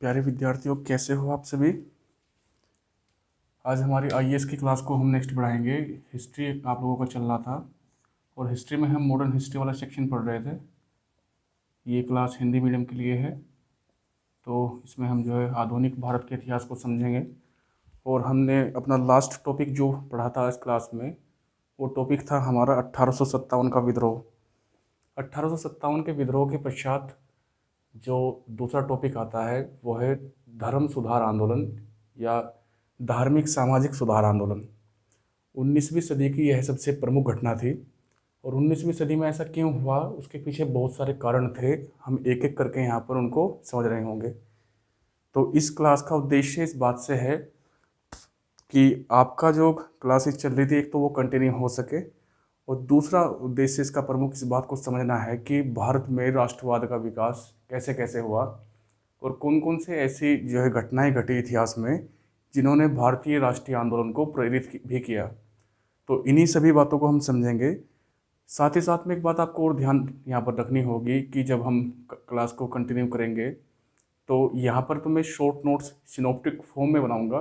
प्यारे विद्यार्थियों, कैसे हो आप सभी। आज हमारी आईएएस की क्लास को हम नेक्स्ट बढ़ाएंगे। हिस्ट्री आप लोगों का चल रहा था और हिस्ट्री में हम मॉडर्न हिस्ट्री वाला सेक्शन पढ़ रहे थे। ये क्लास हिंदी मीडियम के लिए है, तो इसमें हम जो है आधुनिक भारत के इतिहास को समझेंगे। और हमने अपना लास्ट टॉपिक जो पढ़ा था इस क्लास में, वो टॉपिक था हमारा 1857 का विद्रोह। 1857 के विद्रोह के पश्चात जो दूसरा टॉपिक आता है वो है धर्म सुधार आंदोलन या धार्मिक सामाजिक सुधार आंदोलन। 19वीं सदी की यह सबसे प्रमुख घटना थी। और 19वीं सदी में ऐसा क्यों हुआ, उसके पीछे बहुत सारे कारण थे। हम एक एक करके यहाँ पर उनको समझ रहे होंगे। तो इस क्लास का उद्देश्य इस बात से है कि आपका जो क्लासेस चल रही थी, एक तो वो कंटिन्यू हो सके, और दूसरा उद्देश्य इसका प्रमुख इस बात को समझना है कि भारत में राष्ट्रवाद का विकास कैसे कैसे हुआ और कौन कौन से ऐसी जो है घटनाएं घटी इतिहास में जिन्होंने भारतीय राष्ट्रीय आंदोलन को प्रेरित भी किया। तो इन्हीं सभी बातों को हम समझेंगे। साथ ही साथ में एक बात आपको और ध्यान यहाँ पर रखनी होगी कि जब हम क्लास को कंटिन्यू करेंगे तो यहाँ पर तो मैं शॉर्ट नोट्स सिनॉप्टिक फॉर्म में बनाऊँगा।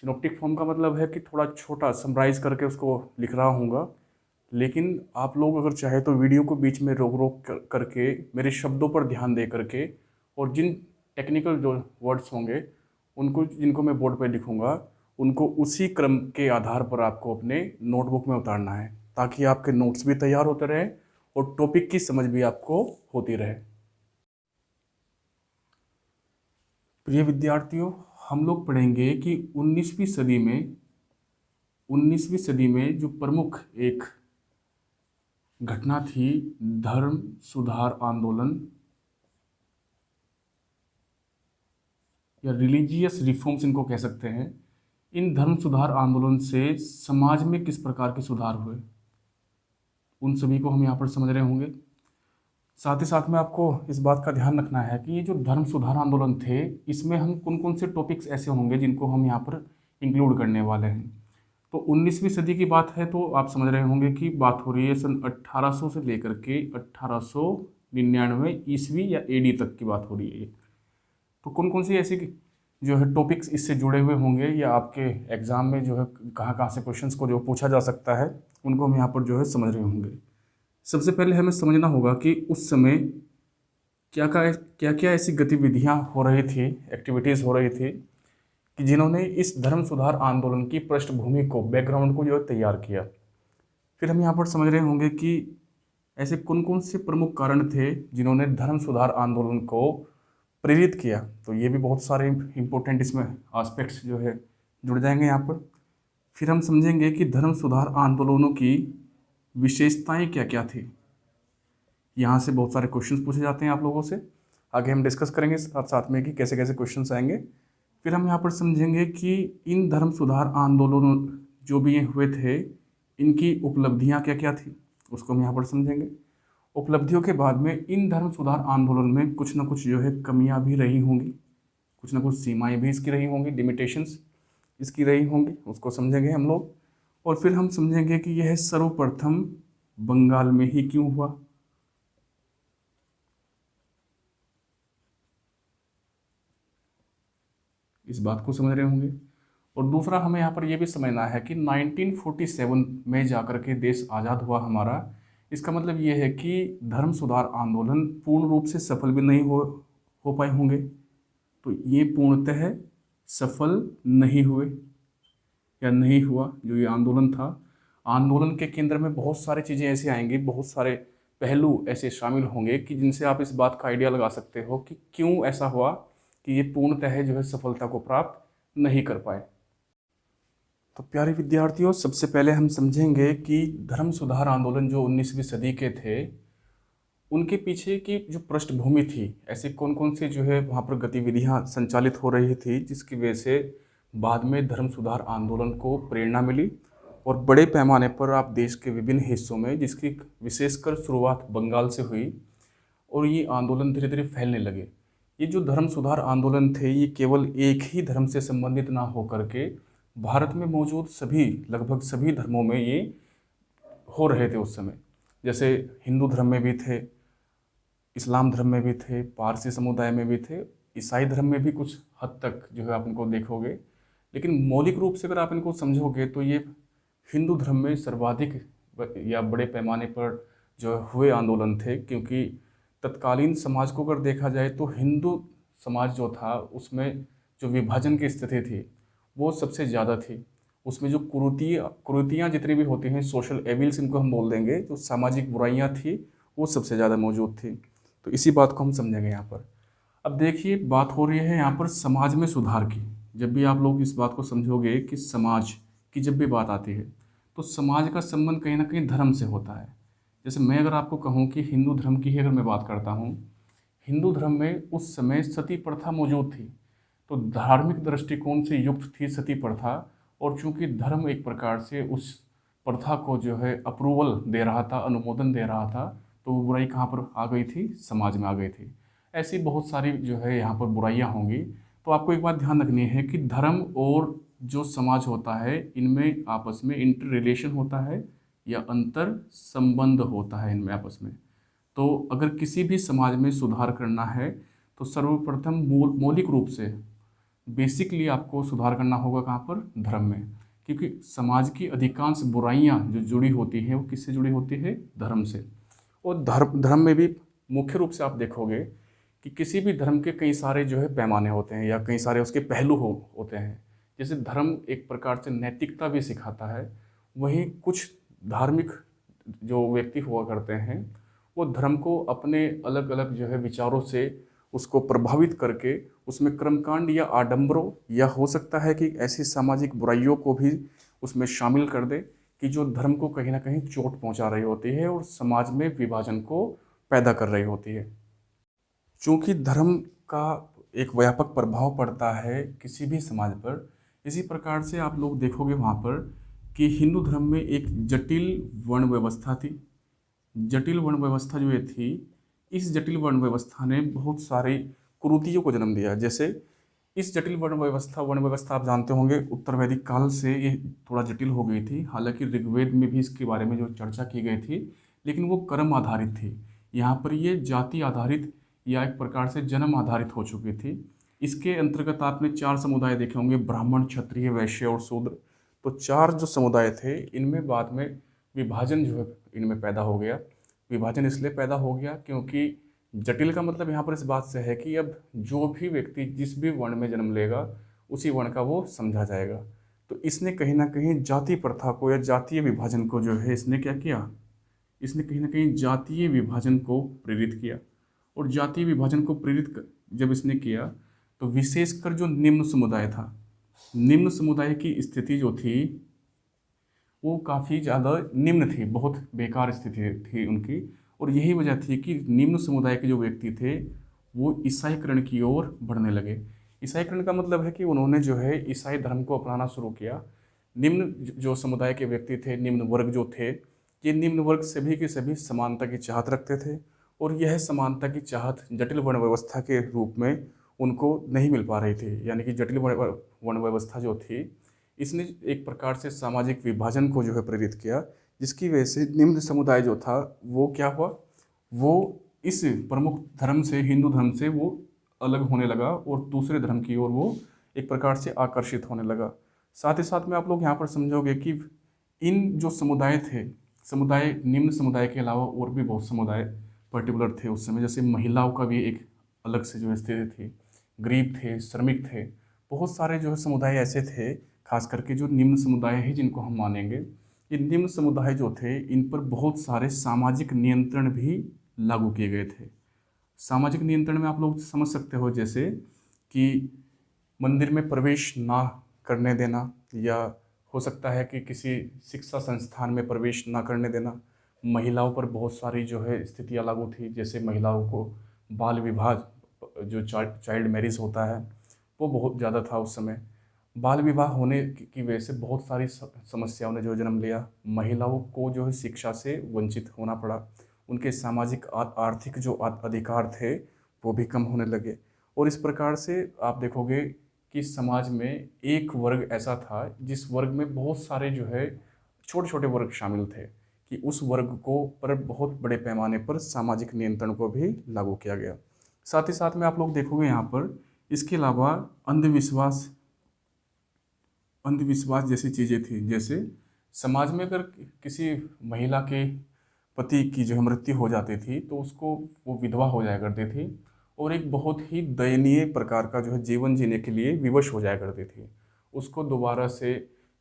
सिनॉप्टिक फॉर्म का मतलब है कि थोड़ा छोटा समराइज़ करके उसको लिख रहा हूँगा, लेकिन आप लोग अगर चाहे तो वीडियो को बीच में रोक रोक करके मेरे शब्दों पर ध्यान दे करके, और जिन टेक्निकल जो वर्ड्स होंगे उनको जिनको मैं बोर्ड पे लिखूंगा उनको उसी क्रम के आधार पर आपको अपने नोटबुक में उतारना है, ताकि आपके नोट्स भी तैयार होते रहें और टॉपिक की समझ भी आपको होती रहे। प्रिय विद्यार्थियों, हम लोग पढ़ेंगे कि 19वीं सदी में जो प्रमुख एक घटना थी धर्म सुधार आंदोलन या रिलीजियस रिफॉर्म्स इनको कह सकते हैं। इन धर्म सुधार आंदोलन से समाज में किस प्रकार के सुधार हुए, उन सभी को हम यहाँ पर समझ रहे होंगे। साथ ही साथ में आपको इस बात का ध्यान रखना है कि ये जो धर्म सुधार आंदोलन थे, इसमें हम कौन कौन से टॉपिक्स ऐसे होंगे जिनको हम यहाँ पर इंक्लूड करने वाले हैं। तो 19वीं सदी की बात है तो आप समझ रहे होंगे कि बात हो रही है सन 1800 से लेकर के 1899 ईस्वी या एडी तक की बात हो रही है। तो कौन कौन सी ऐसी जो है टॉपिक्स इससे जुड़े हुए होंगे या आपके एग्ज़ाम में जो है कहाँ कहाँ से क्वेश्चंस को जो पूछा जा सकता है, उनको हम यहाँ पर जो है समझ रहे होंगे। सबसे पहले हमें समझना होगा कि उस समय क्या क्या ऐसी गतिविधियाँ हो रही थी, एक्टिविटीज़ हो रही थी कि जिन्होंने इस धर्म सुधार आंदोलन की पृष्ठभूमि को, बैकग्राउंड को जो है तैयार किया। फिर हम यहाँ पर समझ रहे होंगे कि ऐसे कौन कौन से प्रमुख कारण थे जिन्होंने धर्म सुधार आंदोलन को प्रेरित किया। तो ये भी बहुत सारे इम्पोर्टेंट इसमें एस्पेक्ट्स जो है जुड़ जाएंगे यहाँ पर। फिर हम समझेंगे कि धर्म सुधार आंदोलनों की विशेषताएं क्या क्या थी। यहाँ से बहुत सारे क्वेश्चंस पूछे जाते हैं आप लोगों से, आगे हम डिस्कस करेंगे साथ साथ में कि कैसे कैसे क्वेश्चंस आएंगे। फिर हम यहाँ पर समझेंगे कि इन धर्म सुधार आंदोलनों जो भी ये हुए थे, इनकी उपलब्धियाँ क्या क्या थी, उसको हम यहाँ पर समझेंगे। उपलब्धियों के बाद में इन धर्म सुधार आंदोलन में कुछ ना कुछ जो है कमियां भी रही होंगी, कुछ ना कुछ सीमाएं भी इसकी रही होंगी, लिमिटेशंस इसकी रही होंगी, उसको समझेंगे हम लोग। और फिर हम समझेंगे कि यह सर्वप्रथम बंगाल में ही क्यों हुआ। इस बात को समझ रहे होंगे। और दूसरा हमें यहाँ पर यह भी समझना है कि 1947 में जाकर के देश आज़ाद हुआ हमारा। इसका मतलब ये है कि धर्म सुधार आंदोलन पूर्ण रूप से सफल भी नहीं हो पाए होंगे। तो ये पूर्णतः सफल नहीं हुए या नहीं हुआ जो ये आंदोलन था। आंदोलन के केंद्र में बहुत सारी चीज़ें ऐसी आएंगी, बहुत सारे पहलू ऐसे शामिल होंगे कि जिनसे आप इस बात का आइडिया लगा सकते हो कि क्यों ऐसा हुआ कि ये पूर्णतः जो है सफलता को प्राप्त नहीं कर पाए। तो प्यारे विद्यार्थियों, सबसे पहले हम समझेंगे कि धर्म सुधार आंदोलन जो 19वीं सदी के थे, उनके पीछे की जो पृष्ठभूमि थी, ऐसे कौन कौन सी जो है वहाँ पर गतिविधियाँ संचालित हो रही थी जिसकी वजह से बाद में धर्म सुधार आंदोलन को प्रेरणा मिली और बड़े पैमाने पर आप देश के विभिन्न हिस्सों में, जिसकी विशेषकर शुरुआत बंगाल से हुई और ये आंदोलन धीरे धीरे फैलने लगे। ये जो धर्म सुधार आंदोलन थे, ये केवल एक ही धर्म से संबंधित ना होकर के भारत में मौजूद सभी, लगभग सभी धर्मों में ये हो रहे थे उस समय। जैसे हिंदू धर्म में भी थे, इस्लाम धर्म में भी थे, पारसी समुदाय में भी थे ईसाई धर्म में भी कुछ हद तक जो है आप इनको देखोगे, लेकिन मौलिक रूप से अगर आप इनको समझोगे तो ये हिंदू धर्म में सर्वाधिक या बड़े पैमाने पर जो हुए आंदोलन थे, क्योंकि तत्कालीन समाज को अगर देखा जाए तो हिंदू समाज जो था उसमें जो विभाजन की स्थिति थी वो सबसे ज़्यादा थी। उसमें जो कुरीतियाँ जितनी भी होती हैं, सोशल एविल्स इनको हम बोल देंगे, जो सामाजिक बुराइयाँ थी वो सबसे ज़्यादा मौजूद थी। तो इसी बात को हम समझेंगे यहाँ पर। अब देखिए, बात हो रही है यहाँ पर समाज में सुधार की। जब भी आप लोग इस बात को समझोगे कि समाज की जब भी बात आती है तो समाज का संबंध कहीं ना कहीं धर्म से होता है। जैसे मैं अगर आपको कहूँ कि हिंदू धर्म की ही अगर मैं बात करता हूँ, हिंदू धर्म में उस समय सती प्रथा मौजूद थी, तो धार्मिक दृष्टिकोण से युक्त थी सती प्रथा। और चूंकि धर्म एक प्रकार से उस प्रथा को जो है अप्रूवल दे रहा था, अनुमोदन दे रहा था, तो वो बुराई कहाँ पर आ गई थी? समाज में आ गई थी। ऐसी बहुत सारी जो है यहाँ पर बुराइयाँ होंगी। तो आपको एक बात ध्यान रखनी है कि धर्म और जो समाज होता है इनमें आपस में इंटर रिलेशन होता है या अंतर संबंध होता है इनमें आपस में। तो अगर किसी भी समाज में सुधार करना है तो सर्वप्रथम मौलिक रूप से बेसिकली आपको सुधार करना होगा कहाँ पर? धर्म में। क्योंकि समाज की अधिकांश बुराइयाँ जो जुड़ी होती हैं वो किससे जुड़ी होती है? धर्म से। और धर्म में भी मुख्य रूप से आप देखोगे कि किसी भी धर्म के कई सारे जो है पैमाने होते हैं या कई सारे उसके पहलू होते हैं। जैसे धर्म एक प्रकार से नैतिकता भी सिखाता है, वहीं कुछ धार्मिक जो व्यक्ति हुआ करते हैं वो धर्म को अपने अलग अलग जो है विचारों से उसको प्रभावित करके उसमें कर्मकांड या आडंबरों या हो सकता है कि ऐसी सामाजिक बुराइयों को भी उसमें शामिल कर दे कि जो धर्म को कहीं ना कहीं चोट पहुंचा रही होती है और समाज में विभाजन को पैदा कर रही होती है। चूँकि धर्म का एक व्यापक प्रभाव पड़ता है किसी भी समाज पर, इसी प्रकार से आप लोग देखोगे वहाँ पर कि हिंदू धर्म में एक जटिल वर्ण व्यवस्था थी। जटिल वर्ण व्यवस्था जो ये थी, इस जटिल वर्ण व्यवस्था ने बहुत सारी कुरीतियों को जन्म दिया। जैसे इस जटिल वर्ण व्यवस्था आप जानते होंगे उत्तर वैदिक काल से ये थोड़ा जटिल हो गई थी। हालांकि ऋग्वेद में भी इसके बारे में जो चर्चा की गई थी, लेकिन वो कर्म आधारित थी। यहाँ पर ये जाति आधारित या एक प्रकार से जन्म आधारित हो चुकी थी। इसके अंतर्गत आपने 4 समुदाय देखे होंगे, ब्राह्मण, क्षत्रिय, वैश्य और शूद्र। तो 4 जो समुदाय थे इनमें बाद में विभाजन जो है इनमें पैदा हो गया। विभाजन इसलिए पैदा हो गया क्योंकि जटिल का मतलब यहाँ पर इस बात से है कि अब जो भी व्यक्ति जिस भी वर्ण में जन्म लेगा उसी वर्ण का वो समझा जाएगा। तो इसने कहीं ना कहीं जाति प्रथा को या जातीय विभाजन को जो है इसने क्या किया? इसने कहीं ना कहीं जातीय विभाजन को प्रेरित किया। और जातीय विभाजन को जब इसने किया तो विशेषकर जो निम्न समुदाय था, निम्न समुदाय की स्थिति जो थी वो काफ़ी ज़्यादा निम्न थी, बहुत बेकार स्थिति थी उनकी। और यही वजह थी कि निम्न समुदाय के जो व्यक्ति थे वो ईसाईकरण की ओर बढ़ने लगे। ईसाईकरण का मतलब है कि उन्होंने जो है ईसाई धर्म को अपनाना शुरू किया। निम्न जो समुदाय के व्यक्ति थे, निम्न वर्ग जो थे, ये निम्न वर्ग सभी के सभी समानता की चाहत रखते थे। और यह समानता की चाहत जटिल वर्ण व्यवस्था के रूप में उनको नहीं मिल पा रही थी। यानी कि जटिल वर्ण व्यवस्था जो थी इसने एक प्रकार से सामाजिक विभाजन को जो है प्रेरित किया, जिसकी वजह से निम्न समुदाय जो था वो क्या हुआ? वो इस प्रमुख धर्म से, हिंदू धर्म से वो अलग होने लगा और दूसरे धर्म की ओर वो एक प्रकार से आकर्षित होने लगा। साथ ही साथ में आप लोग यहाँ पर समझोगे कि इन जो समुदाय थे, समुदाय निम्न समुदाय के अलावा और भी बहुत समुदाय पर्टिकुलर थे उस समय। जैसे महिलाओं का भी एक अलग से जो स्थिति थी, गरीब थे, श्रमिक थे, बहुत सारे जो है समुदाय ऐसे थे, खास करके जो निम्न समुदाय है जिनको हम मानेंगे। ये निम्न समुदाय जो थे इन पर बहुत सारे सामाजिक नियंत्रण भी लागू किए गए थे। सामाजिक नियंत्रण में आप लोग समझ सकते हो जैसे कि मंदिर में प्रवेश ना करने देना, या हो सकता है कि किसी शिक्षा संस्थान में प्रवेश ना करने देना। महिलाओं पर बहुत सारी जो है स्थितियाँ लागू थी। जैसे महिलाओं को बाल विवाह, जो चाइल्ड मैरिज होता है, वो बहुत ज़्यादा था उस समय। बाल विवाह होने की वजह से बहुत सारी समस्याओं ने जो जन्म लिया। महिलाओं को जो है शिक्षा से वंचित होना पड़ा। उनके सामाजिक आर्थिक जो अधिकार थे वो भी कम होने लगे। और इस प्रकार से आप देखोगे कि समाज में एक वर्ग ऐसा था जिस वर्ग में बहुत सारे जो है छोटे छोटे वर्ग शामिल थे, कि उस वर्ग को पर बहुत बड़े पैमाने पर सामाजिक नियंत्रण को भी लागू किया गया। साथ ही साथ में आप लोग देखोगे यहाँ पर इसके अलावा अंधविश्वास अंधविश्वास जैसी चीज़ें थी। जैसे समाज में अगर किसी महिला के पति की जो है मृत्यु हो जाती थी तो उसको वो विधवा हो जाया करती थी और एक बहुत ही दयनीय प्रकार का जो है जीवन जीने के लिए विवश हो जाया करती थी। उसको दोबारा से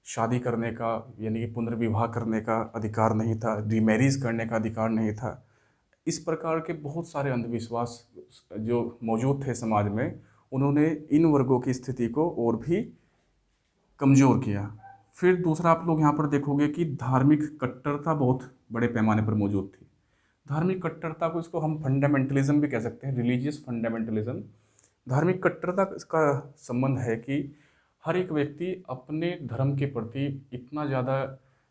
शादी करने का यानी कि पुनर्विवाह करने का अधिकार नहीं था, रीमैरिज करने का अधिकार नहीं था। इस प्रकार के बहुत सारे अंधविश्वास जो मौजूद थे समाज में, उन्होंने इन वर्गों की स्थिति को और भी कमज़ोर किया। फिर दूसरा आप लोग यहाँ पर देखोगे कि धार्मिक कट्टरता बहुत बड़े पैमाने पर मौजूद थी। धार्मिक कट्टरता को इसको हम फंडामेंटलिज्म भी कह सकते हैं, रिलीजियस फंडामेंटलिज्म। धार्मिक कट्टरता का संबंध है कि हर एक व्यक्ति अपने धर्म के प्रति इतना ज़्यादा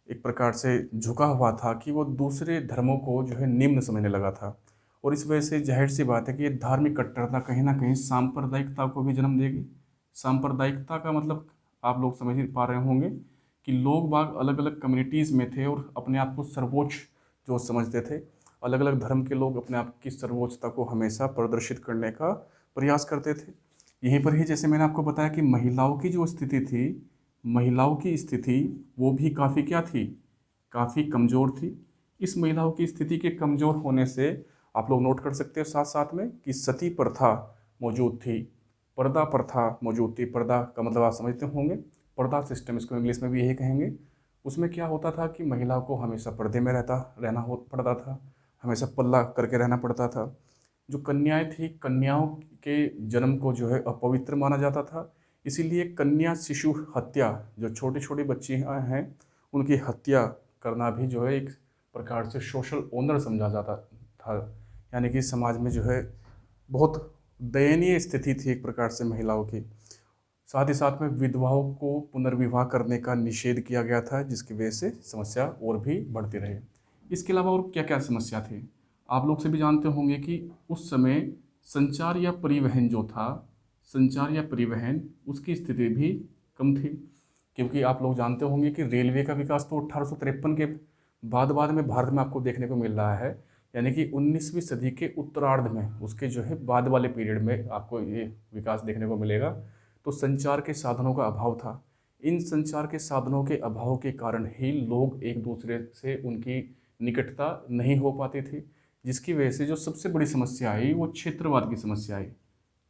एक प्रकार से झुका हुआ था कि वो दूसरे धर्मों को जो है निम्न समझने लगा था। और इस वजह से जाहिर सी बात है कि ये धार्मिक कट्टरता कहीं ना कहीं सांप्रदायिकता को भी जन्म देगी। सांप्रदायिकता का मतलब आप लोग समझ ही पा रहे होंगे कि लोग बाग अलग अलग कम्युनिटीज़ में थे और अपने आप को सर्वोच्च जो समझते थे। अलग अलग धर्म के लोग अपने आप की सर्वोच्चता को हमेशा प्रदर्शित करने का प्रयास करते थे। यहीं पर ही जैसे मैंने आपको बताया कि महिलाओं की जो स्थिति थी, महिलाओं की स्थिति वो भी काफ़ी क्या थी, काफ़ी कमज़ोर थी। इस महिलाओं की स्थिति के कमज़ोर होने से आप लोग नोट कर सकते हो साथ साथ में कि सती प्रथा मौजूद थी, पर्दा प्रथा मौजूद थी। पर्दा का मतलब आप समझते होंगे, पर्दा सिस्टम इसको इंग्लिश में भी यही कहेंगे। उसमें क्या होता था कि महिला को हमेशा पर्दे में रहना हो पड़ता था, हमेशा पल्ला करके रहना पड़ता था। जो कन्याएं थी, कन्याओं के जन्म को जो है अपवित्र माना जाता था। इसीलिए कन्या शिशु हत्या, जो छोटी छोटी बच्चियां हैं उनकी हत्या करना भी जो है एक प्रकार से सोशल ऑनर समझा जाता था। यानी कि समाज में जो है बहुत दयनीय स्थिति थी एक प्रकार से महिलाओं की। साथ ही साथ में विधवाओं को पुनर्विवाह करने का निषेध किया गया था, जिसकी वजह से समस्या और भी बढ़ती रही। इसके अलावा और क्या क्या समस्या थी, आप लोग से भी जानते होंगे कि उस समय संचार या परिवहन जो था, संचार या परिवहन उसकी स्थिति भी कम थी। क्योंकि आप लोग जानते होंगे कि रेलवे का विकास तो 1853 के बाद में भारत में आपको देखने को मिल रहा है। यानी कि 19वीं सदी के उत्तरार्ध में, उसके जो है बाद वाले पीरियड में आपको ये विकास देखने को मिलेगा। तो संचार के साधनों का अभाव था। इन संचार के साधनों के अभाव के कारण ही लोग एक दूसरे से उनकी निकटता नहीं हो पाती थी, जिसकी वजह से जो सबसे बड़ी समस्या आई वो क्षेत्रवाद की समस्या आई।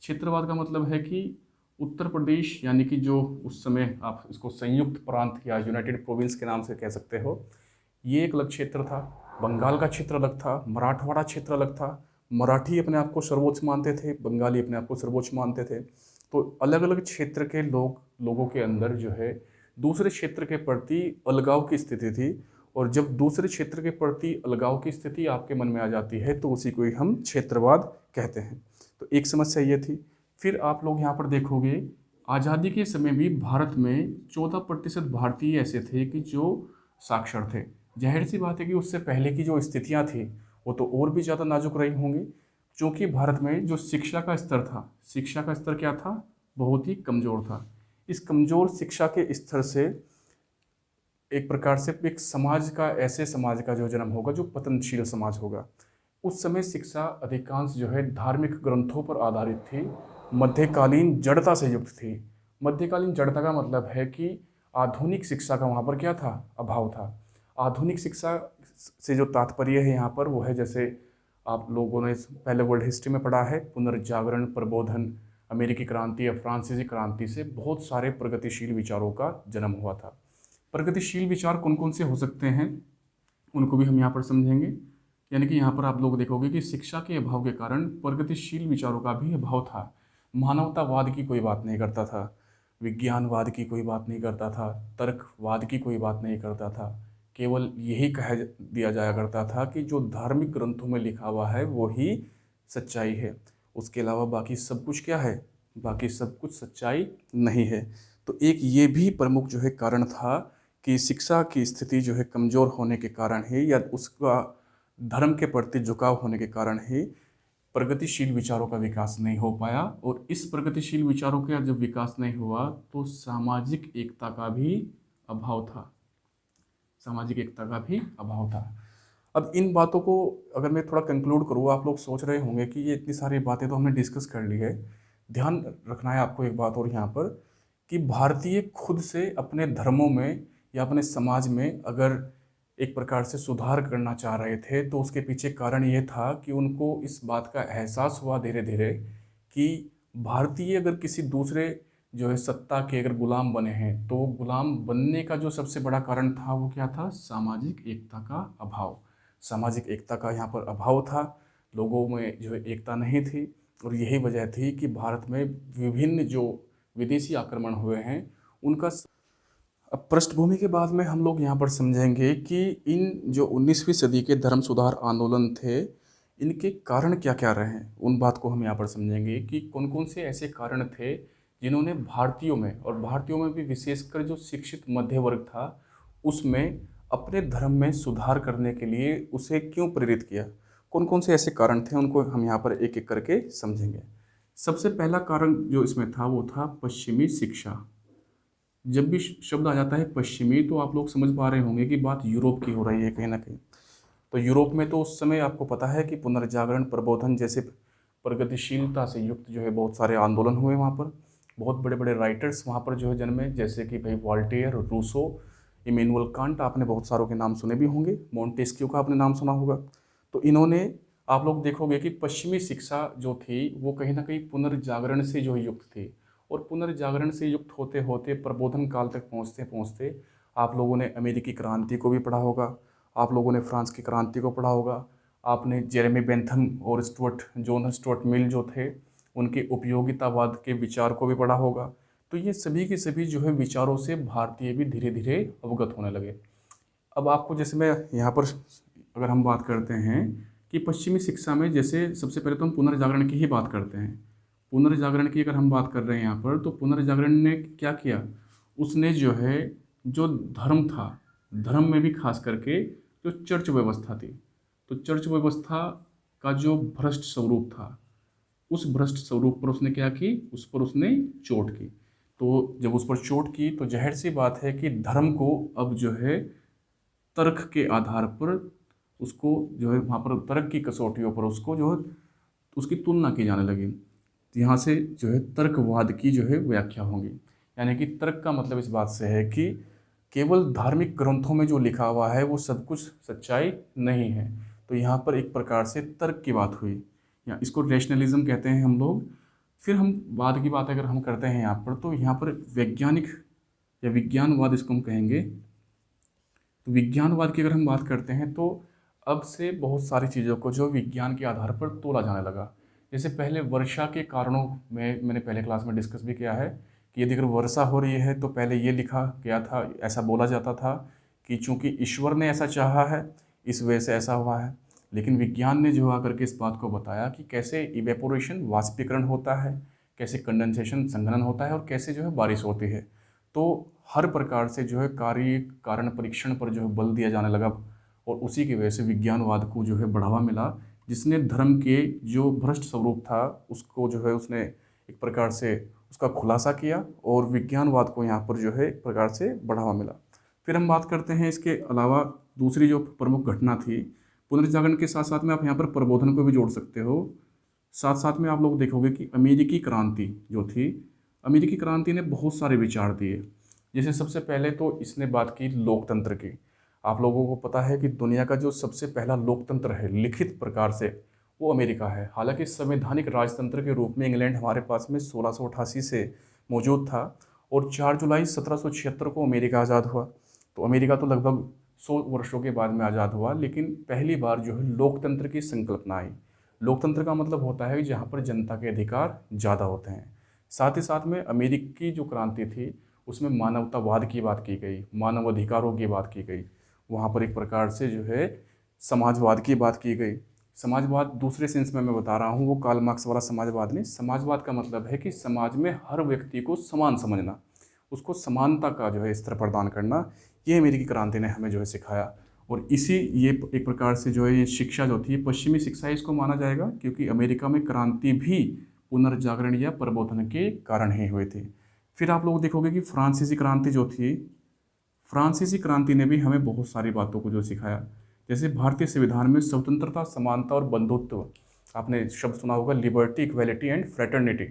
क्षेत्रवाद का मतलब है कि उत्तर प्रदेश, यानी कि जो उस समय आप इसको संयुक्त प्रांत या यूनाइटेड प्रोविंस के नाम से कह सकते हो, ये एक अलग क्षेत्र था। बंगाल का क्षेत्र अलग था, मराठवाड़ा क्षेत्र अलग था। मराठी अपने आप को सर्वोच्च मानते थे, बंगाली अपने आप को सर्वोच्च मानते थे। तो अलग अलग क्षेत्र के लोगों के अंदर जो है दूसरे क्षेत्र के प्रति अलगाव की स्थिति थी। और जब दूसरे क्षेत्र के प्रति अलगाव की स्थिति आपके मन में आ जाती है तो उसी को ही हम क्षेत्रवाद कहते हैं। तो एक समस्या ये थी। फिर आप लोग यहाँ पर देखोगे, आज़ादी के समय भी भारत में 14% भारतीय ऐसे थे कि जो साक्षर थे। जाहिर सी बात है कि उससे पहले की जो स्थितियाँ थी वो तो और भी ज़्यादा नाजुक रही होंगी, क्योंकि भारत में जो शिक्षा का स्तर था, शिक्षा का स्तर क्या था, बहुत ही कमज़ोर था। इस कमज़ोर शिक्षा के स्तर से एक प्रकार से एक समाज का, ऐसे समाज का जो जन्म होगा जो पतनशील समाज होगा। उस समय शिक्षा अधिकांश जो है धार्मिक ग्रंथों पर आधारित थी, मध्यकालीन जड़ता से युक्त थी। मध्यकालीन जड़ता का मतलब है कि आधुनिक शिक्षा का वहाँ पर क्या था, अभाव था। आधुनिक शिक्षा से जो तात्पर्य है यहाँ पर वो है, जैसे आप लोगों ने पहले वर्ल्ड हिस्ट्री में पढ़ा है, पुनर्जागरण, प्रबोधन, अमेरिकी क्रांति या फ्रांसीसी क्रांति से बहुत सारे प्रगतिशील विचारों का जन्म हुआ था। प्रगतिशील विचार कौन कौन से हो सकते हैं उनको भी हम यहाँ पर समझेंगे। यानी कि यहाँ पर आप लोग देखोगे कि शिक्षा के अभाव के कारण प्रगतिशील विचारों का भी अभाव था। मानवतावाद की कोई बात नहीं करता था, विज्ञानवाद की कोई बात नहीं करता था, तर्कवाद की कोई बात नहीं करता था। केवल यही कह दिया जाया करता था कि जो धार्मिक ग्रंथों में लिखा हुआ है वो ही सच्चाई है, उसके अलावा बाकी सब कुछ क्या है, बाकी सब कुछ सच्चाई नहीं है। तो एक ये भी प्रमुख जो है कारण था कि शिक्षा की स्थिति जो है कमज़ोर होने के कारण ही, या उसका धर्म के प्रति झुकाव होने के कारण ही प्रगतिशील विचारों का विकास नहीं हो पाया। और इस प्रगतिशील विचारों का जब विकास नहीं हुआ तो सामाजिक एकता का भी अभाव था, सामाजिक एकता का भी अभाव था। अब इन बातों को अगर मैं थोड़ा कंक्लूड करूँ, आप लोग सोच रहे होंगे कि ये इतनी सारी बातें तो हमने डिस्कस कर ली है। ध्यान रखना है आपको एक बात और यहाँ पर, कि भारतीय खुद से अपने धर्मों में या अपने समाज में अगर एक प्रकार से सुधार करना चाह रहे थे, तो उसके पीछे कारण ये था कि उनको इस बात का एहसास हुआ धीरे धीरे कि भारतीय अगर किसी दूसरे जो है सत्ता के अगर गुलाम बने हैं, तो गुलाम बनने का जो सबसे बड़ा कारण था वो क्या था? सामाजिक एकता का अभाव। सामाजिक एकता का यहाँ पर अभाव था, लोगों में जो है एकता नहीं थी। और यही वजह थी कि भारत में विभिन्न जो विदेशी आक्रमण हुए हैं उनका। अब पृष्ठभूमि के बाद में हम लोग यहाँ पर समझेंगे कि इन जो 19वीं सदी के धर्म सुधार आंदोलन थे, इनके कारण क्या क्या रहे हैं, उन बात को हम यहाँ पर समझेंगे कि कौन कौन से ऐसे कारण थे जिन्होंने भारतीयों में, और भारतीयों में भी विशेषकर जो शिक्षित मध्य वर्ग था, उसमें अपने धर्म में सुधार करने के लिए उसे क्यों प्रेरित किया। कौन कौन से ऐसे कारण थे उनको हम यहाँ पर एक एक करके समझेंगे। सबसे पहला कारण जो इसमें था वो था पश्चिमी शिक्षा। जब भी शब्द आ जाता है पश्चिमी, तो आप लोग समझ पा रहे होंगे कि बात यूरोप की हो रही है कहीं ना कहीं। तो यूरोप में तो उस समय आपको पता है कि पुनर्जागरण, प्रबोधन जैसे प्रगतिशीलता से युक्त जो है बहुत सारे आंदोलन हुए वहाँ पर। बहुत बड़े बड़े राइटर्स वहाँ पर जो है जन्मे, जैसे कि भाई वॉल्टेयर, रूसो, इमेनुअल कांट, आपने बहुत सारों के नाम सुने भी होंगे, मोंटेस्क्यू का आपने नाम सुना होगा। तो इन्होंने, आप लोग देखोगे कि पश्चिमी शिक्षा जो थी वो कहीं ना कहीं पुनर्जागरण से जो युक्त थी। और पुनर्जागरण से युक्त होते होते प्रबोधन काल तक पहुँचते पहुँचते आप लोगों ने अमेरिकी क्रांति को भी पढ़ा होगा, आप लोगों ने फ्रांस की क्रांति को पढ़ा होगा, आपने जेरेमी बेंथम और जॉन स्टुअर्ट मिल जो थे उनके उपयोगितावाद के विचार को भी पढ़ा होगा। तो ये सभी के सभी जो है विचारों से भारतीय भी धीरे धीरे अवगत होने लगे। अब आपको, जैसे मैं यहाँ पर अगर हम बात करते हैं कि पश्चिमी शिक्षा में, जैसे सबसे पहले तो हम पुनर्जागरण की ही बात करते हैं। पुनर्जागरण की अगर हम बात कर रहे हैं यहाँ पर, तो पुनर्जागरण ने क्या किया? उसने जो है, जो धर्म था, धर्म में भी खास करके जो चर्च व्यवस्था थी, तो चर्च व्यवस्था का जो भ्रष्ट स्वरूप था, उस भ्रष्ट स्वरूप पर उसने क्या की? उस पर उसने चोट की। तो जब उस पर चोट की तो जाहिर सी बात है कि धर्म को अब जो है तर्क के आधार पर उसको जो है वहाँ पर तर्क की कसौटियों पर उसको जो है उसकी तुलना की जाने लगी। तो यहाँ से जो है तर्कवाद की जो है व्याख्या होगी। यानी कि तर्क का मतलब इस बात से है कि केवल धार्मिक ग्रंथों में जो लिखा हुआ है वो सब कुछ सच्चाई नहीं है। तो यहाँ पर एक प्रकार से तर्क की बात हुई, या इसको रैशनलिज्म कहते हैं हम लोग। फिर हम बाद की बात अगर हम करते हैं यहाँ पर, तो यहाँ पर वैज्ञानिक या विज्ञानवाद इसको हम कहेंगे। तो विज्ञानवाद की अगर हम बात करते हैं, तो अब से बहुत सारी चीज़ों को जो विज्ञान के आधार पर तोला जाने लगा। जैसे पहले वर्षा के कारणों में मैंने पहले क्लास में डिस्कस भी किया है कि यदि अगर वर्षा हो रही है तो पहले ये लिखा गया था, ऐसा बोला जाता था कि चूंकि ईश्वर ने ऐसा चाहा है इस वजह से ऐसा हुआ है। लेकिन विज्ञान ने जो आकर के इस बात को बताया कि कैसे इवेपोरेशन, वाष्पीकरण होता है, कैसे कंडेंसेशन, संघनन होता है, और कैसे जो है बारिश होती है। तो हर प्रकार से जो है कार्य कारण परीक्षण पर जो है बल दिया जाने लगा, और उसी की वजह से विज्ञानवाद को जो है बढ़ावा मिला, जिसने धर्म के जो भ्रष्ट स्वरूप था उसको जो है उसने एक प्रकार से उसका खुलासा किया, और विज्ञानवाद को यहाँ पर जो है एक प्रकार से बढ़ावा मिला। फिर हम बात करते हैं इसके अलावा दूसरी जो प्रमुख घटना थी पुनर्जागरण के साथ साथ में, आप यहाँ पर प्रबोधन को भी जोड़ सकते हो। साथ साथ में आप लोग देखोगे कि अमेरिकी क्रांति जो थी, अमेरिकी क्रांति ने बहुत सारे विचार दिए। जैसे सबसे पहले तो इसने बात की लोकतंत्र की। आप लोगों को पता है कि दुनिया का जो सबसे पहला लोकतंत्र है लिखित प्रकार से, वो अमेरिका है। हालांकि संवैधानिक राजतंत्र के रूप में इंग्लैंड हमारे पास में 1688 से मौजूद था, और 4 जुलाई 1776 को अमेरिका आज़ाद हुआ। तो अमेरिका तो लगभग 100 वर्षों के बाद में आज़ाद हुआ, लेकिन पहली बार जो है लोकतंत्र की संकल्पना आई। लोकतंत्र का मतलब होता है जहाँ पर जनता के अधिकार ज़्यादा होते हैं। साथ ही साथ में अमेरिकी जो क्रांति थी उसमें मानवतावाद की बात की गई, मानव अधिकारों की बात की गई। वहाँ पर एक प्रकार से जो है समाजवाद की बात की गई। समाजवाद दूसरे सेंस में मैं बता रहा हूँ, वो कार्ल मार्क्स वाला समाजवाद नहीं। समाजवाद का मतलब है कि समाज में हर व्यक्ति को समान समझना, उसको समानता का जो है स्तर प्रदान करना। ये अमेरिकी क्रांति ने हमें जो है सिखाया। और इसी ये एक प्रकार से जो है ये शिक्षा जो थी पश्चिमी शिक्षा इसको माना जाएगा, क्योंकि अमेरिका में क्रांति भी पुनर्जागरण या प्रबोधन के कारण ही हुए थे। फिर आप लोग देखोगे कि फ्रांसीसी क्रांति जो थी, फ्रांसीसी क्रांति ने भी हमें बहुत सारी बातों को जो सिखाया। जैसे भारतीय संविधान में स्वतंत्रता, समानता और बंधुत्व, आपने शब्द सुना होगा, लिबर्टी, इक्वेलिटी एंड फ्रेटर्निटी,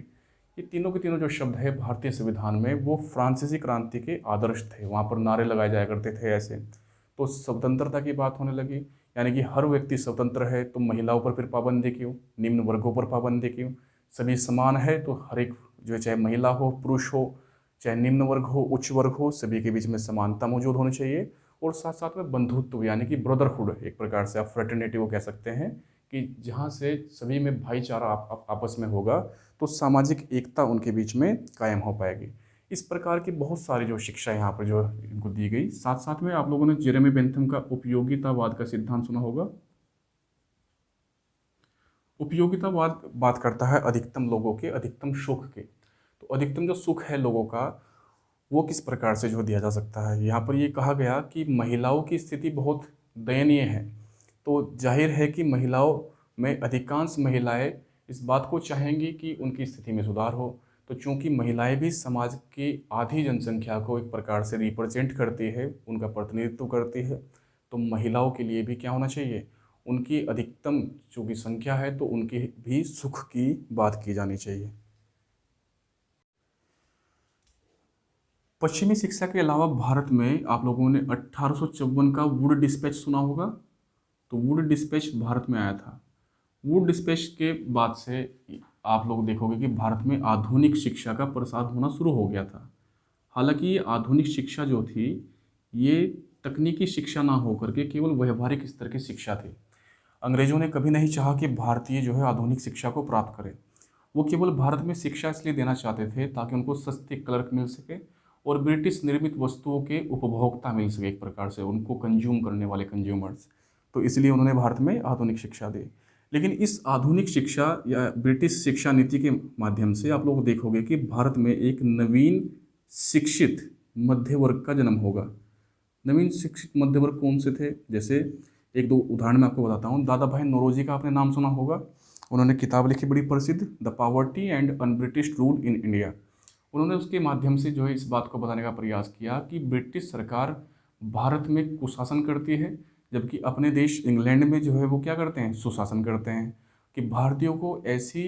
ये तीनों के तीनों जो शब्द है भारतीय संविधान में, वो फ्रांसीसी क्रांति के आदर्श थे। वहाँ पर नारे लगाए जाया करते थे ऐसे। तो स्वतंत्रता की बात होने लगी, यानी कि हर व्यक्ति स्वतंत्र है, तो महिलाओं पर फिर पाबंदी क्यों, निम्न वर्गों पर पाबंदी क्यों, सभी समान है, तो हर एक जो है, चाहे महिला हो, पुरुष हो, चाहे निम्न वर्ग हो, उच्च वर्ग हो, सभी के बीच में समानता मौजूद होनी चाहिए। और साथ साथ में बंधुत्व, यानी कि ब्रदरहुड, एक प्रकार से आप फ्रेटर्निटी को कह सकते हैं, कि जहाँ से सभी में भाईचारा आपस में होगा, तो सामाजिक एकता उनके बीच में कायम हो पाएगी। इस प्रकार की बहुत सारी जो शिक्षा यहाँ पर जो इनको दी गई। साथ साथ में आप लोगों ने जेरेमी बेंथम का उपयोगितावाद का सिद्धांत सुना होगा। उपयोगितावाद बात करता है अधिकतम लोगों के अधिकतम सुख के। तो अधिकतम जो सुख है लोगों का, वो किस प्रकार से जो दिया जा सकता है। यहाँ पर ये कहा गया कि महिलाओं की स्थिति बहुत दयनीय है, तो जाहिर है कि महिलाओं में अधिकांश महिलाएं इस बात को चाहेंगी कि उनकी स्थिति में सुधार हो। तो चूंकि महिलाएं भी समाज की आधी जनसंख्या को एक प्रकार से रिप्रेजेंट करती है, उनका प्रतिनिधित्व करती है, तो महिलाओं के लिए भी क्या होना चाहिए, उनकी अधिकतम चूंकि संख्या है, तो उनकी भी सुख की बात की जानी चाहिए। पश्चिमी शिक्षा के अलावा भारत में आप लोगों ने 1854 का वुड डिस्पैच सुना होगा। तो वुड डिस्पैच भारत में आया था। वुड डिस्पैच के बाद से आप लोग देखोगे कि भारत में आधुनिक शिक्षा का प्रसार होना शुरू हो गया था। हालांकि ये आधुनिक शिक्षा जो थी, ये तकनीकी शिक्षा ना होकर के केवल व्यवहारिक स्तर की शिक्षा थी। अंग्रेजों ने कभी नहीं चाहा कि भारतीय जो है आधुनिक शिक्षा को प्राप्त करें। वो केवल भारत में शिक्षा इसलिए देना चाहते थे ताकि उनको सस्ते क्लर्क मिल सके और ब्रिटिश निर्मित वस्तुओं के उपभोक्ता मिल सके, एक प्रकार से उनको कंज्यूम करने वाले कंज्यूमर्स। तो इसलिए उन्होंने भारत में आधुनिक शिक्षा दी। लेकिन इस आधुनिक शिक्षा या ब्रिटिश शिक्षा नीति के माध्यम से आप लोग देखोगे कि भारत में एक नवीन शिक्षित मध्य वर्ग का जन्म होगा। नवीन शिक्षित मध्य वर्ग कौन से थे, जैसे एक दो उदाहरण मैं आपको बताता हूँ। दादा भाई नौरोजी का आपने नाम सुना होगा। उन्होंने किताब लिखी बड़ी प्रसिद्ध, the poverty and un-British rule in India. उन्होंने उसके माध्यम से जो है इस बात को बताने का प्रयास किया कि ब्रिटिश सरकार भारत में कुशासन करती है, जबकि अपने देश इंग्लैंड में जो है वो क्या करते हैं, सुशासन करते हैं। कि भारतीयों को ऐसी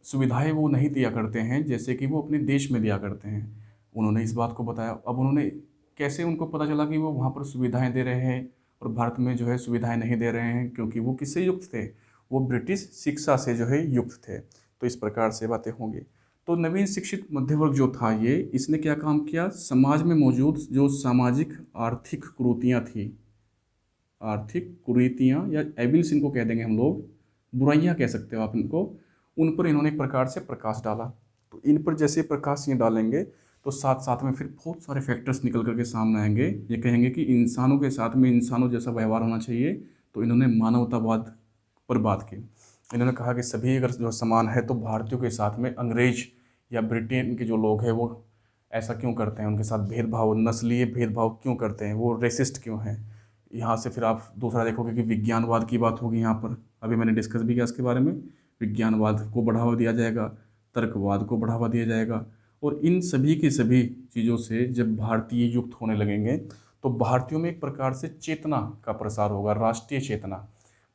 सुविधाएं वो नहीं दिया करते हैं जैसे कि वो अपने देश में दिया करते हैं। उन्होंने इस बात को बताया। अब उन्होंने कैसे उनको पता चला कि वो वहाँ पर सुविधाएं दे रहे हैं और भारत में जो है सुविधाएं नहीं दे रहे हैं, क्योंकि वो किससे युक्त थे, वो ब्रिटिश शिक्षा से जो है युक्त थे। तो इस प्रकार से बातें होंगी। तो नवीन शिक्षित मध्य वर्ग जो था ये, इसने क्या काम किया, समाज में मौजूद जो सामाजिक आर्थिक कुरीतियाँ थी, आर्थिक कुरीतियाँ या एविल्स इनको कह देंगे हम लोग, बुराइयाँ कह सकते हो आप इनको, उन पर इन्होंने एक प्रकार से प्रकाश डाला। तो इन पर जैसे प्रकाश ये डालेंगे तो साथ साथ में फिर बहुत सारे फैक्टर्स निकल करके सामने आएंगे। ये कहेंगे कि इंसानों के साथ में इंसानों जैसा व्यवहार होना चाहिए। तो इन्होंने मानवतावाद पर बात की। इन्होंने कहा कि सभी अगर जो समान है, तो भारतीयों के साथ में अंग्रेज या ब्रिटेन के जो लोग हैं वो ऐसा क्यों करते हैं, उनके साथ भेदभाव, नस्लीय भेदभाव क्यों करते हैं, वो रेसिस्ट क्यों हैं। यहाँ से फिर आप दूसरा देखोगे कि विज्ञानवाद की बात होगी। यहाँ पर अभी मैंने डिस्कस भी किया इसके बारे में। विज्ञानवाद को बढ़ावा दिया जाएगा, तर्कवाद को बढ़ावा दिया जाएगा। और इन सभी की सभी चीज़ों से जब भारतीय युक्त होने लगेंगे, तो भारतीयों में एक प्रकार से चेतना का प्रसार होगा, राष्ट्रीय चेतना।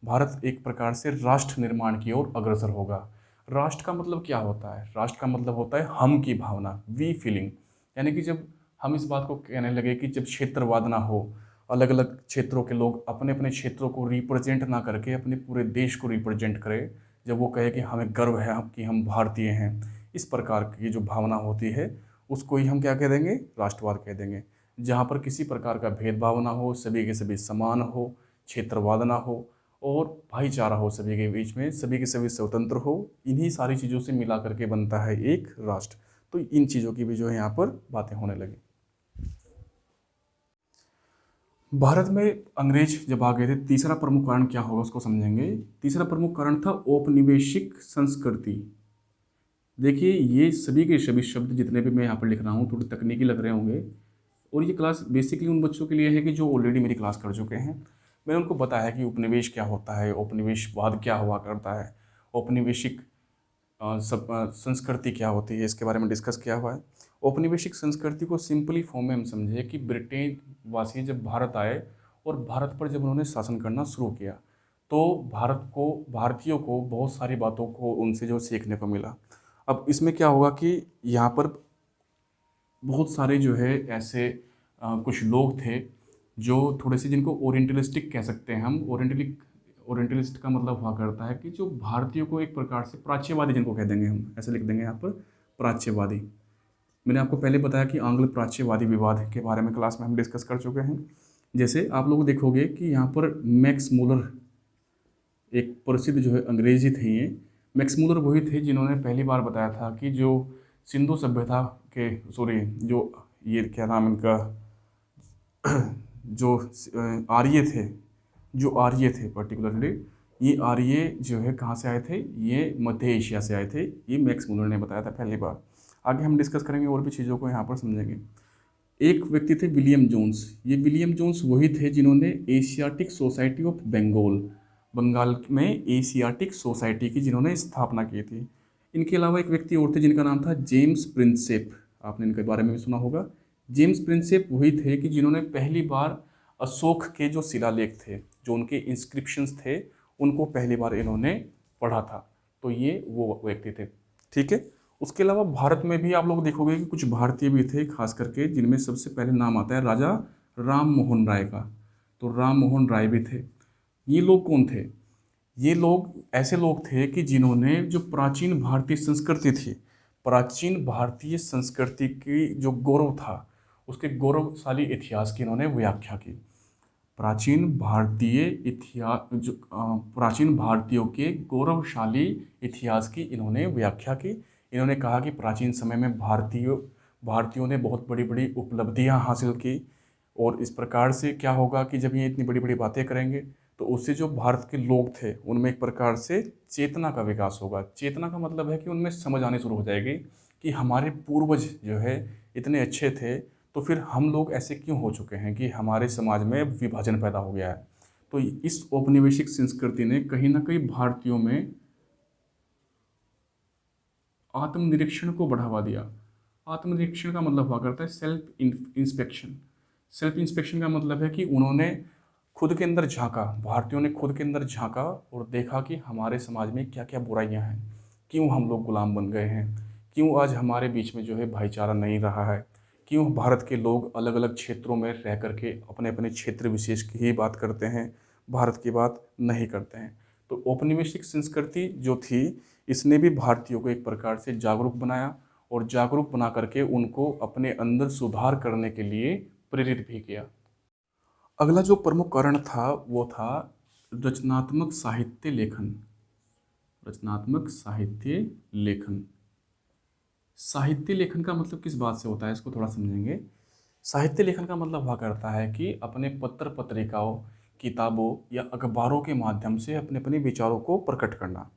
भारत एक प्रकार से राष्ट्र निर्माण की ओर अग्रसर होगा। राष्ट्र का मतलब क्या होता है, राष्ट्र का मतलब होता है हम की भावना, वी फीलिंग। यानी कि जब हम इस बात को कहने लगे कि जब क्षेत्रवाद ना हो, अलग अलग क्षेत्रों के लोग अपने अपने क्षेत्रों को रिप्रेजेंट ना करके अपने पूरे देश को रिप्रेजेंट करें, जब वो कहे कि हमें गर्व है कि हम भारतीय हैं, इस प्रकार की जो भावना होती है, उसको ही हम क्या कह देंगे, राष्ट्रवाद कह देंगे। जहाँ पर किसी प्रकार का भेदभाव ना हो, सभी के सभी समान हो, क्षेत्रवाद ना हो और भाईचारा हो सभी के बीच में, सभी के सभी स्वतंत्र हो। इन्हीं सारी चीज़ों से मिला करके बनता है एक राष्ट्र। तो इन चीज़ों की भी जो है यहाँ पर बातें होने लगी। भारत में अंग्रेज जब आ गए थे, तीसरा प्रमुख कारण क्या होगा उसको समझेंगे। तीसरा प्रमुख कारण था औपनिवेशिक संस्कृति। देखिए ये सभी के सभी शब्द जितने भी मैं यहाँ पर लिख रहा हूँ थोड़े तकनीकी लग रहे होंगे, और ये क्लास बेसिकली उन बच्चों के लिए है कि जो ऑलरेडी मेरी क्लास कर चुके हैं। मैंने उनको बताया कि उपनिवेश क्या होता है, उपनिवेशवाद क्या हुआ करता है, औपनिवेशिक संस्कृति क्या होती है, इसके बारे में डिस्कस किया हुआ है। औपनिवेशिक संस्कृति को सिंपली फॉर्म में हम समझे कि ब्रिटेन वासी जब भारत आए और भारत पर जब उन्होंने शासन करना शुरू किया तो भारतीयों को बहुत सारी बातों को उनसे जो सीखने को मिला। अब इसमें क्या होगा कि यहाँ पर बहुत सारे जो है ऐसे कुछ लोग थे जो थोड़े से, जिनको ओरिएंटलिस्टिक कह सकते हैं हम। ओरिएंटलिस्ट का मतलब हुआ करता है कि जो भारतीयों को एक प्रकार से प्राच्यवादी, जिनको कह देंगे हम, ऐसे लिख देंगे यहाँ पर प्राच्यवादी। मैंने आपको पहले बताया कि आंग्ल प्राच्यवादी विवाद के बारे में क्लास में हम डिस्कस कर चुके हैं। जैसे आप लोग देखोगे कि यहाँ पर मैक्स मूलर एक प्रसिद्ध जो है अंग्रेजी थे। ये मैक्स मूलर वही थे जिन्होंने पहली बार बताया था कि जो सिंधु सभ्यता के, सॉरी, जो ये क्या नाम इनका, जो आर्य थे पर्टिकुलरली, ये आर्य जो है कहाँ से आए थे, ये मध्य एशिया से आए थे। ये मैक्स मूलर ने बताया था पहली बार। आगे हम डिस्कस करेंगे और भी चीज़ों को यहाँ पर समझेंगे। एक व्यक्ति थे विलियम जोन्स। ये विलियम जोन्स वही थे जिन्होंने एशियाटिक सोसाइटी ऑफ बंगाल में एशियाटिक सोसाइटी की जिन्होंने स्थापना की थी। इनके अलावा एक व्यक्ति और थे जिनका नाम था जेम्स प्रिंसेप। आपने इनके बारे में भी सुना होगा। जेम्स प्रिंसेप वही थे कि जिन्होंने पहली बार अशोक के जो शिलालेख थे, जो उनके इंस्क्रिप्शंस थे, उनको पहली बार इन्होंने पढ़ा था। तो ये वो व्यक्ति थे। ठीक है। उसके अलावा भारत में भी आप लोग देखोगे कि कुछ भारतीय भी थे, खास करके जिनमें सबसे पहले नाम आता है राजा राम मोहन राय का। तो राम मोहन राय भी थे। ये लोग कौन थे? ये लोग ऐसे लोग थे कि जिन्होंने जो प्राचीन भारतीय संस्कृति थी, प्राचीन भारतीय संस्कृति की जो गौरव था, उसके गौरवशाली इतिहास की इन्होंने व्याख्या की। प्राचीन भारतीयों के गौरवशाली इतिहास की इन्होंने व्याख्या की। इन्होंने कहा कि प्राचीन समय में भारतीयों ने बहुत बड़ी बड़ी उपलब्धियां हासिल की, और इस प्रकार से क्या होगा कि जब ये इतनी बड़ी बड़ी बातें करेंगे तो उससे जो भारत के लोग थे उनमें एक प्रकार से चेतना का विकास होगा। चेतना का मतलब है कि उनमें समझ आनी शुरू हो जाएगी कि हमारे पूर्वज जो है इतने अच्छे थे, तो फिर हम लोग ऐसे क्यों हो चुके हैं कि हमारे समाज में विभाजन पैदा हो गया है। तो इस औपनिवेशिक संस्कृति ने कहीं ना कहीं भारतीयों में आत्मनिरीक्षण को बढ़ावा दिया। आत्मनिरीक्षण का मतलब हुआ करता है सेल्फ इंस्पेक्शन। सेल्फ इंस्पेक्शन का मतलब है कि उन्होंने खुद के अंदर झांका, भारतीयों ने खुद के अंदर झांका और देखा कि हमारे समाज में क्या क्या बुराइयां हैं, क्यों हम लोग गुलाम बन गए हैं, क्यों आज हमारे बीच में जो है भाईचारा नहीं रहा है, क्यों भारत के लोग अलग अलग क्षेत्रों में रह करके अपने अपने क्षेत्र विशेष की ही बात करते हैं, भारत की बात नहीं करते हैं। तो औपनिवेशिक संस्कृति जो थी, इसने भी भारतीयों को एक प्रकार से जागरूक बनाया, और जागरूक बना करके उनको अपने अंदर सुधार करने के लिए प्रेरित भी किया। अगला जो प्रमुख कारण था वो था रचनात्मक साहित्य लेखन। रचनात्मक साहित्य लेखन। साहित्य लेखन का मतलब किस बात से होता है, इसको थोड़ा समझेंगे। साहित्य लेखन का मतलब हुआ करता है कि अपने पत्र पत्रिकाओं, किताबों या अखबारों के माध्यम से अपने अपने विचारों को प्रकट करना।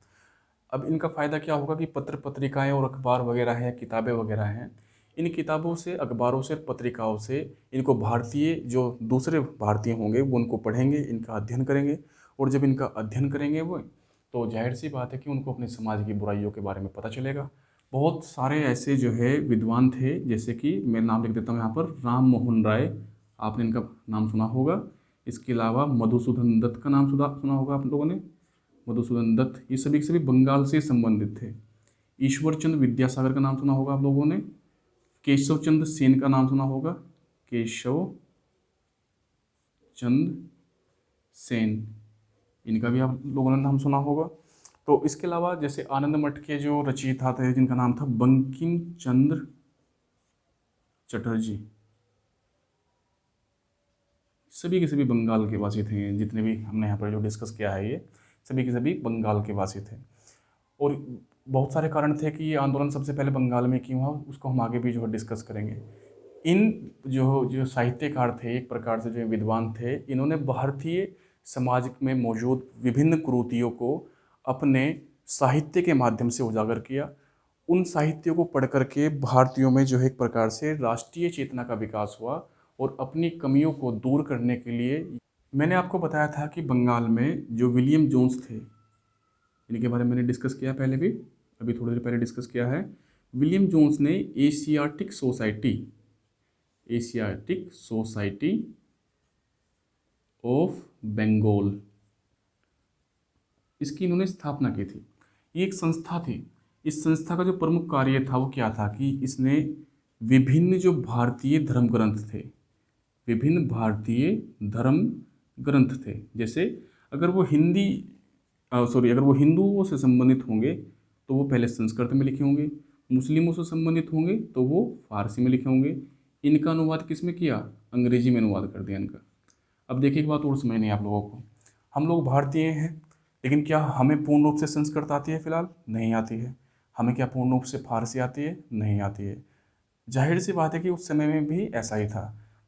अब इनका फ़ायदा क्या होगा कि पत्र पत्रिकाएं और अखबार वगैरह हैं, किताबें वगैरह हैं, इन किताबों से, अखबारों से, पत्रिकाओं से इनको भारतीय, जो दूसरे भारतीय होंगे वो उनको पढ़ेंगे, इनका अध्ययन करेंगे, और जब इनका अध्ययन करेंगे वो, तो जाहिर सी बात है कि उनको अपने समाज की बुराइयों के बारे में पता चलेगा। बहुत सारे ऐसे जो है विद्वान थे, जैसे कि मैं नाम लिख देता हूँ यहाँ पर, राम मोहन राय, आपने इनका नाम सुना होगा। इसके अलावा मधुसूदन दत्त का नाम सुना होगा आप लोगों ने। मधुसूदन दत्त, ये सभी के सभी बंगाल से संबंधित थे। ईश्वर चंद्र विद्यासागर का नाम सुना होगा आप लोगों ने। केशव चंद्र सेन का नाम सुना होगा, केशव चंद्र सेन, इनका भी आप लोगों ने नाम सुना होगा। तो इसके अलावा जैसे आनंद मठ के जो रचयिता थे, जिनका नाम था बंकिम चंद्र चटर्जी, सभी के सभी बंगाल के वासी थे। जितने भी हमने यहाँ पर जो डिस्कस किया है, ये सभी के सभी बंगाल के वासी थे। और बहुत सारे कारण थे कि ये आंदोलन सबसे पहले बंगाल में क्यों हुआ, उसको हम आगे भी जो है डिस्कस करेंगे। इन जो साहित्यकार थे, एक प्रकार से जो विद्वान थे, इन्होंने भारतीय समाज में मौजूद विभिन्न कुरीतियों को अपने साहित्य के माध्यम से उजागर किया। उन साहित्यों को पढ़ करके भारतीयों में जो है एक प्रकार से राष्ट्रीय चेतना का विकास हुआ, और अपनी कमियों को दूर करने के लिए, मैंने आपको बताया था कि बंगाल में जो विलियम जोन्स थे, इनके बारे में मैंने डिस्कस किया पहले भी, अभी थोड़ी देर पहले डिस्कस किया है। विलियम जोन्स ने एशियाटिक सोसाइटी ऑफ बंगाल, इसकी इन्होंने स्थापना की थी। ये एक संस्था थी। इस संस्था का जो प्रमुख कार्य था वो क्या था कि इसने विभिन्न जो भारतीय धर्म ग्रंथ थे, विभिन्न भारतीय धर्म ग्रंथ थे, जैसे अगर वो अगर वो हिंदुओं से संबंधित होंगे तो वो पहले संस्कृत में लिखे होंगे, मुस्लिमों से संबंधित होंगे तो वो फारसी में लिखे होंगे। इनका अनुवाद किस में किया? अंग्रेजी में अनुवाद कर दिया इनका। अब देखिए एक बात और समझनी है आप लोगों को, हम लोग भारतीय हैं, लेकिन क्या हमें पूर्ण रूप से संस्कृत आती है? फिलहाल नहीं आती है। हमें क्या पूर्ण रूप से फारसी आती है? नहीं आती है। जाहिर सी बात है कि उस समय में भी ऐसा ही था।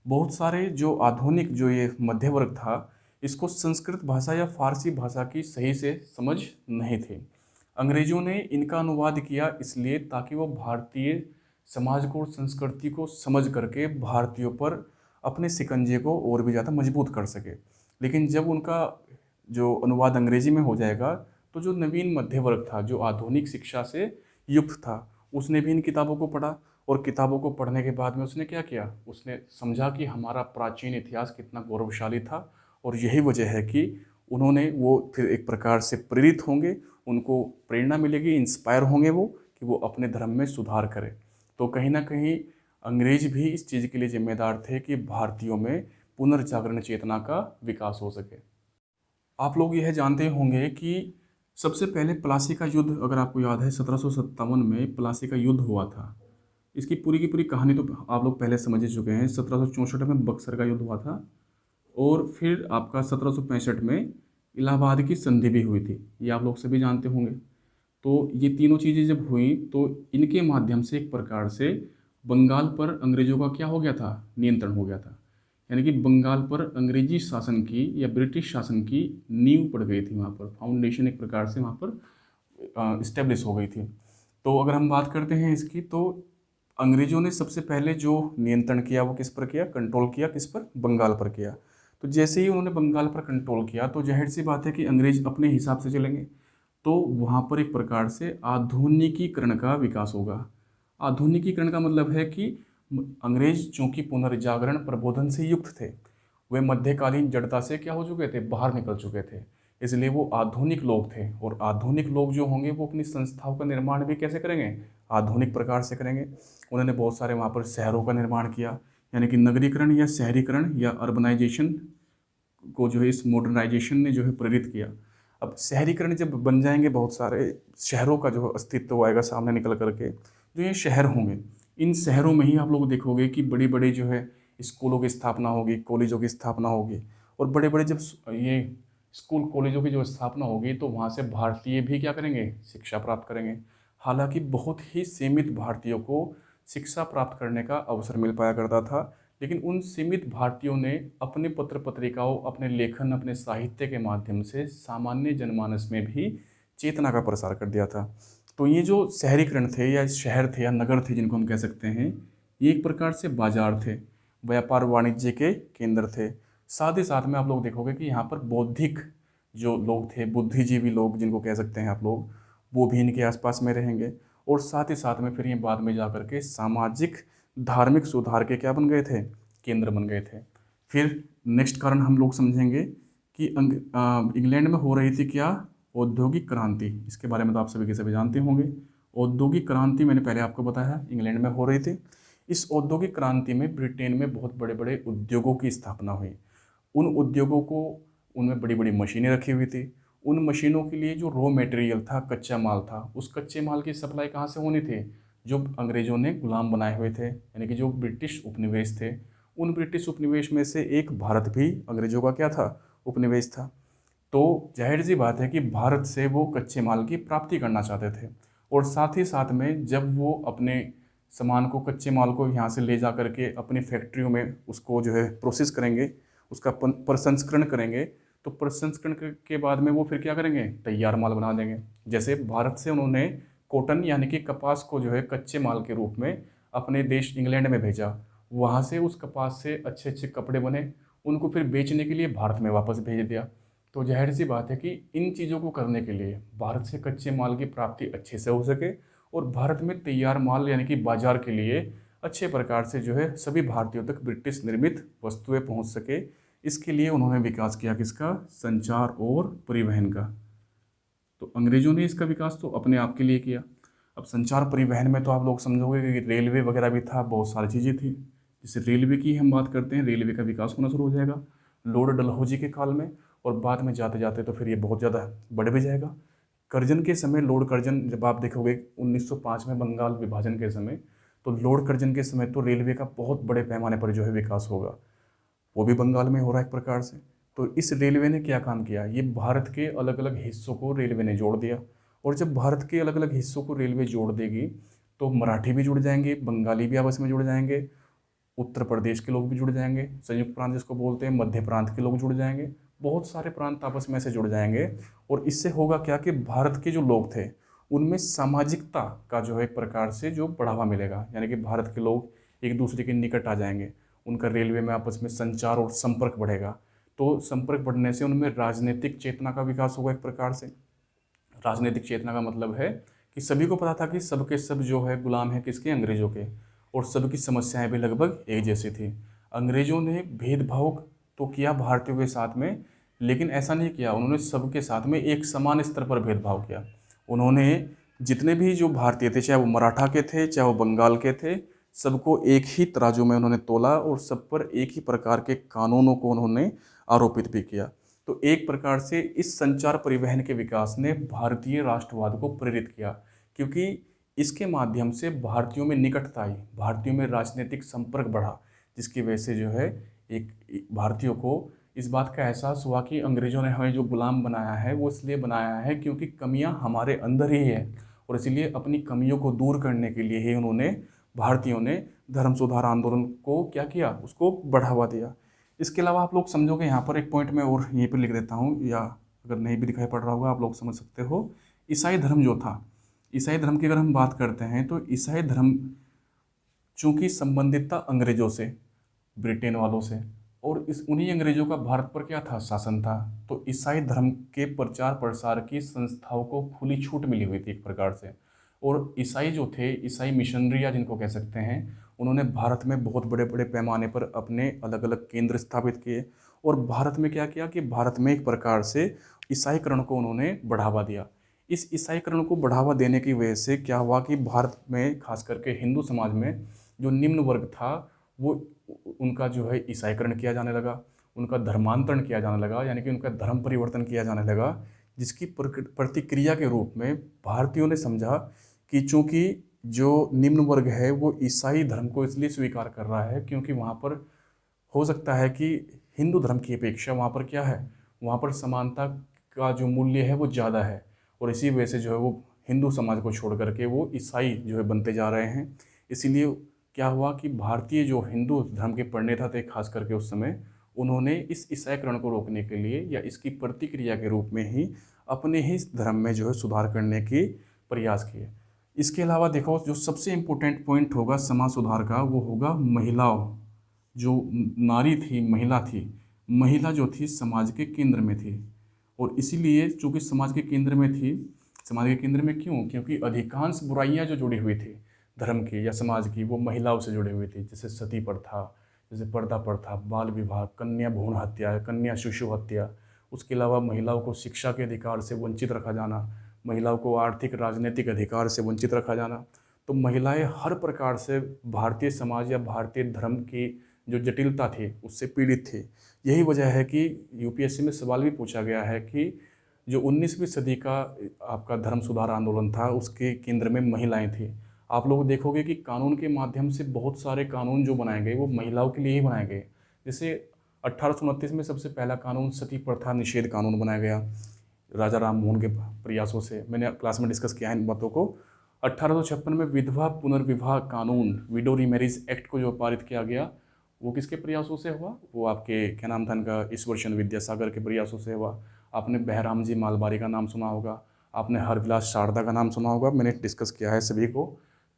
बहुत सारे जो आधुनिक जो ये मध्य वर्ग था, इसको संस्कृत भाषा या फारसी भाषा की सही से समझ नहीं थी। अंग्रेजों ने इनका अनुवाद किया इसलिए ताकि वो भारतीय समाज को और संस्कृति को समझ करके भारतीयों पर अपने शिकंजे को और भी ज़्यादा मजबूत कर सके। लेकिन जब उनका जो अनुवाद अंग्रेजी में हो जाएगा तो जो नवीन मध्य वर्ग था, जो आधुनिक शिक्षा से युक्त था, उसने भी इन किताबों को पढ़ा। और किताबों को पढ़ने के बाद में उसने क्या किया? उसने समझा कि हमारा प्राचीन इतिहास कितना गौरवशाली था, और यही वजह है कि उन्होंने वो फिर एक प्रकार से प्रेरित होंगे, उनको प्रेरणा मिलेगी, इंस्पायर होंगे वो कि वो अपने धर्म में सुधार करें। तो कहीं ना कहीं अंग्रेज भी इस चीज़ के लिए जिम्मेदार थे कि भारतीयों में पुनर्जागरण चेतना का विकास हो सके। आप लोग यह जानते होंगे कि सबसे पहले प्लासी का युद्ध, अगर आपको याद है, 1757 में प्लासी का युद्ध हुआ था। इसकी पूरी की पूरी कहानी तो आप लोग पहले समझ ही चुके हैं। 1764 में बक्सर का युद्ध हुआ था, और फिर आपका 1765 में इलाहाबाद की संधि भी हुई थी, ये आप लोग सभी जानते होंगे। तो ये तीनों चीज़ें जब हुई तो इनके माध्यम से एक प्रकार से बंगाल पर अंग्रेजों का क्या हो गया था? नियंत्रण हो गया था। यानी कि बंगाल पर अंग्रेजी शासन की या ब्रिटिश शासन की नींव पड़ गई थी, वहाँ पर फाउंडेशन एक प्रकार से वहाँ पर इस्टेब्लिश हो गई थी। तो अगर हम बात करते हैं इसकी, तो अंग्रेजों ने सबसे पहले जो नियंत्रण किया वो किस पर किया? कंट्रोल किया, किस पर? बंगाल पर किया। तो जैसे ही उन्होंने बंगाल पर कंट्रोल किया तो जाहिर सी बात है कि अंग्रेज अपने हिसाब से चलेंगे, तो वहाँ पर एक प्रकार से आधुनिकीकरण का विकास होगा। आधुनिकीकरण का मतलब है कि अंग्रेज चूंकि पुनर्जागरण प्रबोधन से युक्त थे, वे मध्यकालीन जड़ता से क्या हो चुके थे? बाहर निकल चुके थे। इसलिए वो आधुनिक लोग थे, और आधुनिक लोग जो होंगे वो अपनी संस्थाओं का निर्माण भी कैसे करेंगे? आधुनिक प्रकार से करेंगे। उन्होंने बहुत सारे वहाँ पर शहरों का निर्माण किया, यानी कि नगरीकरण या शहरीकरण या अर्बनाइजेशन को जो है इस मॉडर्नाइजेशन ने जो है प्रेरित किया। अब शहरीकरण जब बन जाएंगे, बहुत सारे शहरों का जो अस्तित्व आएगा सामने निकल करके, जो ये शहर होंगे, इन शहरों में ही आप लोग देखोगे कि बड़ी बड़ी जो है स्कूलों की स्थापना होगी, कॉलेजों की स्थापना होगी। और बड़े बड़े जब ये स्कूल कॉलेजों की जो स्थापना होगी तो वहाँ से भारतीय भी क्या करेंगे? शिक्षा प्राप्त करेंगे। हालांकि बहुत ही सीमित भारतीयों को शिक्षा प्राप्त करने का अवसर मिल पाया करता था, लेकिन उन सीमित भारतीयों ने अपने पत्र पत्रिकाओं, अपने लेखन, अपने साहित्य के माध्यम से सामान्य जनमानस में भी चेतना का प्रसार कर दिया था। तो ये जो शहरीकरण थे या शहर थे या नगर थे जिनको हम कह सकते हैं, ये एक प्रकार से बाजार थे, व्यापार वाणिज्य के केंद्र थे। साथ ही साथ में आप लोग देखोगे कि यहाँ पर बौद्धिक जो लोग थे, बुद्धिजीवी लोग जिनको कह सकते हैं आप लोग, वो भी इनके आसपास में रहेंगे। और साथ ही साथ में फिर ये बाद में जा कर के सामाजिक धार्मिक सुधार के क्या बन गए थे? केंद्र बन गए थे। फिर नेक्स्ट कारण हम लोग समझेंगे कि इंग्लैंड में हो रही थी क्या? औद्योगिक क्रांति। इसके बारे में तो आप सभी के सभी जानते होंगे। औद्योगिक क्रांति मैंने पहले आपको बताया इंग्लैंड में हो रही थी। इस औद्योगिक क्रांति में ब्रिटेन में बहुत बड़े बड़े उद्योगों की स्थापना हुई। उन उद्योगों को, उनमें बड़ी बड़ी मशीनें रखी हुई थी। उन मशीनों के लिए जो रॉ मटेरियल था, कच्चा माल था, उस कच्चे माल की सप्लाई कहाँ से होनी थी? जो अंग्रेजों ने गुलाम बनाए हुए थे, यानी कि जो ब्रिटिश उपनिवेश थे, उन ब्रिटिश उपनिवेश में से एक भारत भी अंग्रेजों का क्या था? उपनिवेश था। तो जाहिर सी बात है कि भारत से वो कच्चे माल की प्राप्ति करना चाहते थे, और साथ ही साथ में जब वो अपने सामान को, कच्चे माल को यहाँ से ले जा करके अपनी फैक्ट्रियों में उसको जो है प्रोसेस करेंगे, उसका प्रसंस्करण करेंगे, तो प्रसंस्करण के बाद में वो फिर क्या करेंगे? तैयार माल बना देंगे। जैसे भारत से उन्होंने कॉटन यानी कि कपास को जो है कच्चे माल के रूप में अपने देश इंग्लैंड में भेजा। वहाँ से उस कपास से अच्छे अच्छे कपड़े बने, उनको फिर बेचने के लिए भारत में वापस भेज दिया। तो जाहिर सी बात है कि इन चीज़ों को करने के लिए, भारत से कच्चे माल की प्राप्ति अच्छे से हो सके और भारत में तैयार माल यानी कि बाजार के लिए अच्छे प्रकार से जो है सभी भारतीयों तक ब्रिटिश निर्मित वस्तुएं पहुंच सके, इसके लिए उन्होंने विकास किया किसका? संचार और परिवहन का। तो अंग्रेजों ने इसका विकास तो अपने आप के लिए किया। अब संचार परिवहन में तो आप लोग समझोगे कि रेलवे वगैरह भी था, बहुत सारी चीज़ें थी। जैसे रेलवे की हम बात करते हैं, रेलवे का विकास होना शुरू हो जाएगा लॉर्ड डलहौजी के काल में, और बाद में जाते जाते तो फिर ये बहुत ज़्यादा बढ़ भी जाएगा। कर्जन के समय, लॉर्ड कर्जन, जब आप देखोगे 1905 में बंगाल विभाजन के समय, तो लॉर्ड कर्जन के समय तो रेलवे का बहुत बड़े पैमाने पर जो है विकास होगा, वो भी बंगाल में हो रहा है एक प्रकार से। तो इस रेलवे ने क्या काम किया? ये भारत के अलग अलग हिस्सों को रेलवे ने जोड़ दिया। और जब भारत के अलग अलग हिस्सों को रेलवे जोड़ देगी तो मराठी भी जुड़ जाएंगे, बंगाली भी आपस में जुड़ जाएंगे, उत्तर प्रदेश के लोग भी जुड़ जाएंगे, संयुक्त प्रांत जिसको बोलते हैं, मध्य प्रांत के लोग जुड़ जाएंगे, बहुत सारे प्रांत आपस में से जुड़ जाएंगे। और इससे होगा क्या कि भारत के जो लोग थे उनमें सामाजिकता का जो है एक प्रकार से जो बढ़ावा मिलेगा, यानी कि भारत के लोग एक दूसरे के निकट आ जाएंगे, उनका रेलवे में आपस में संचार और संपर्क बढ़ेगा। तो संपर्क बढ़ने से उनमें राजनीतिक चेतना का विकास होगा एक प्रकार से। राजनीतिक चेतना का मतलब है कि सभी को पता था कि सब के सब जो है गुलाम है किसके? अंग्रेजों के, और सबकी समस्याएं भी लगभग एक जैसी थी। अंग्रेजों ने भेदभाव तो किया भारतीयों के साथ में, लेकिन ऐसा नहीं किया, उन्होंने सबके साथ में एक समान स्तर पर भेदभाव किया। उन्होंने जितने भी जो भारतीय थे, चाहे वो मराठा के थे चाहे वो बंगाल के थे, सबको एक ही तराजू में उन्होंने तोला और सब पर एक ही प्रकार के कानूनों को उन्होंने आरोपित भी किया। तो एक प्रकार से इस संचार परिवहन के विकास ने भारतीय राष्ट्रवाद को प्रेरित किया, क्योंकि इसके माध्यम से भारतीयों में निकटता आई, भारतीयों में राजनीतिक संपर्क बढ़ा, जिसकी वजह से जो है एक भारतीयों को इस बात का एहसास हुआ कि अंग्रेजों ने हमें जो गुलाम बनाया है वो इसलिए बनाया है क्योंकि कमियां हमारे अंदर ही है, और इसीलिए अपनी कमियों को दूर करने के लिए ही उन्होंने, भारतीयों ने धर्म सुधार आंदोलन को क्या किया? उसको बढ़ावा दिया। इसके अलावा आप लोग समझोगे, यहाँ पर एक पॉइंट मैं और यहीं पर लिख देता हूँ, या अगर नहीं भी दिखाई पड़ रहा होगा आप लोग समझ सकते हो। ईसाई धर्म जो था, ईसाई धर्म की अगर हम बात करते हैं तो ईसाई धर्म चूंकि संबंधित था अंग्रेजों से, ब्रिटेन वालों से, और इस उन्हीं अंग्रेजों का भारत पर क्या था? शासन था। तो ईसाई धर्म के प्रचार प्रसार की संस्थाओं को खुली छूट मिली हुई थी एक प्रकार से। और ईसाई जो थे, ईसाई मिशनरी या जिनको कह सकते हैं, उन्होंने भारत में बहुत बड़े बड़े पैमाने पर अपने अलग अलग केंद्र स्थापित किए, और भारत में क्या किया कि भारत में एक प्रकार से ईसाईकरण को उन्होंने बढ़ावा दिया। इस ईसाईकरण को बढ़ावा देने की वजह से क्या हुआ कि भारत में खास करके हिंदू समाज में जो निम्न वर्ग था वो, उनका जो है ईसाईकरण किया जाने लगा, उनका धर्मांतरण किया जाने लगा, यानी कि उनका धर्म परिवर्तन किया जाने लगा, जिसकी प्रतिक्रिया के रूप में भारतीयों ने समझा कि चूंकि जो निम्न वर्ग है वो ईसाई धर्म को इसलिए स्वीकार कर रहा है क्योंकि वहाँ पर हो सकता है कि हिंदू धर्म की अपेक्षा वहाँ पर क्या है, वहाँ पर समानता का जो मूल्य है वो ज़्यादा है, और इसी वजह से जो है वो हिंदू समाज को छोड़ करके वो ईसाई जो है बनते जा रहे हैं। इसीलिए क्या हुआ कि भारतीय जो हिंदू धर्म के प्रणेता थे खास करके उस समय, उन्होंने इस ईसाईकरण को रोकने के लिए या इसकी प्रतिक्रिया के रूप में ही अपने ही धर्म में जो है सुधार करने की प्रयास किए। इसके अलावा देखो, जो सबसे इम्पोर्टेंट पॉइंट होगा समाज सुधार का वो होगा महिलाओं, जो नारी थी, महिला थी, महिला जो थी समाज के केंद्र में थी। और इसीलिए चूंकि समाज के केंद्र में थी, समाज के केंद्र में क्यों? क्योंकि अधिकांश बुराइयां जो जुड़ी हुई थी धर्म की या समाज की, वो महिलाओं से जुड़ी हुई थी। जैसे सती प्रथा, जैसे पर्दा प्रथा, बाल विवाह, कन्या भ्रूण हत्या, कन्या शिशु हत्या, उसके अलावा महिलाओं को शिक्षा के अधिकार से वंचित रखा जाना, महिलाओं को आर्थिक राजनीतिक अधिकार से वंचित रखा जाना। तो महिलाएं हर प्रकार से भारतीय समाज या भारतीय धर्म की जो जटिलता थी उससे पीड़ित थी। यही वजह है कि यूपीएससी में सवाल भी पूछा गया है कि जो 19वीं सदी का आपका धर्म सुधार आंदोलन था उसके केंद्र में महिलाएं थी। आप लोग देखोगे कि कानून के माध्यम से बहुत सारे कानून जो बनाए गए वो महिलाओं के लिए ही बनाए गए। जैसे 1829 में सबसे पहला कानून सती प्रथा निषेध कानून बनाया गया राजा राम मोहन के प्रयासों से। मैंने क्लास में डिस्कस किया है इन बातों को। 1856 में विधवा पुनर्विवाह कानून, विडो रीमैरिज एक्ट को जो पारित किया गया वो किसके प्रयासों से हुआ? वो आपके क्या नाम था इनका, ईश्वर चंद्र विद्यासागर के प्रयासों से हुआ। आपने बहराम जी मालबारी का नाम सुना होगा, आपने हरविलास शारदा का नाम सुना होगा, मैंने डिस्कस किया है सभी को।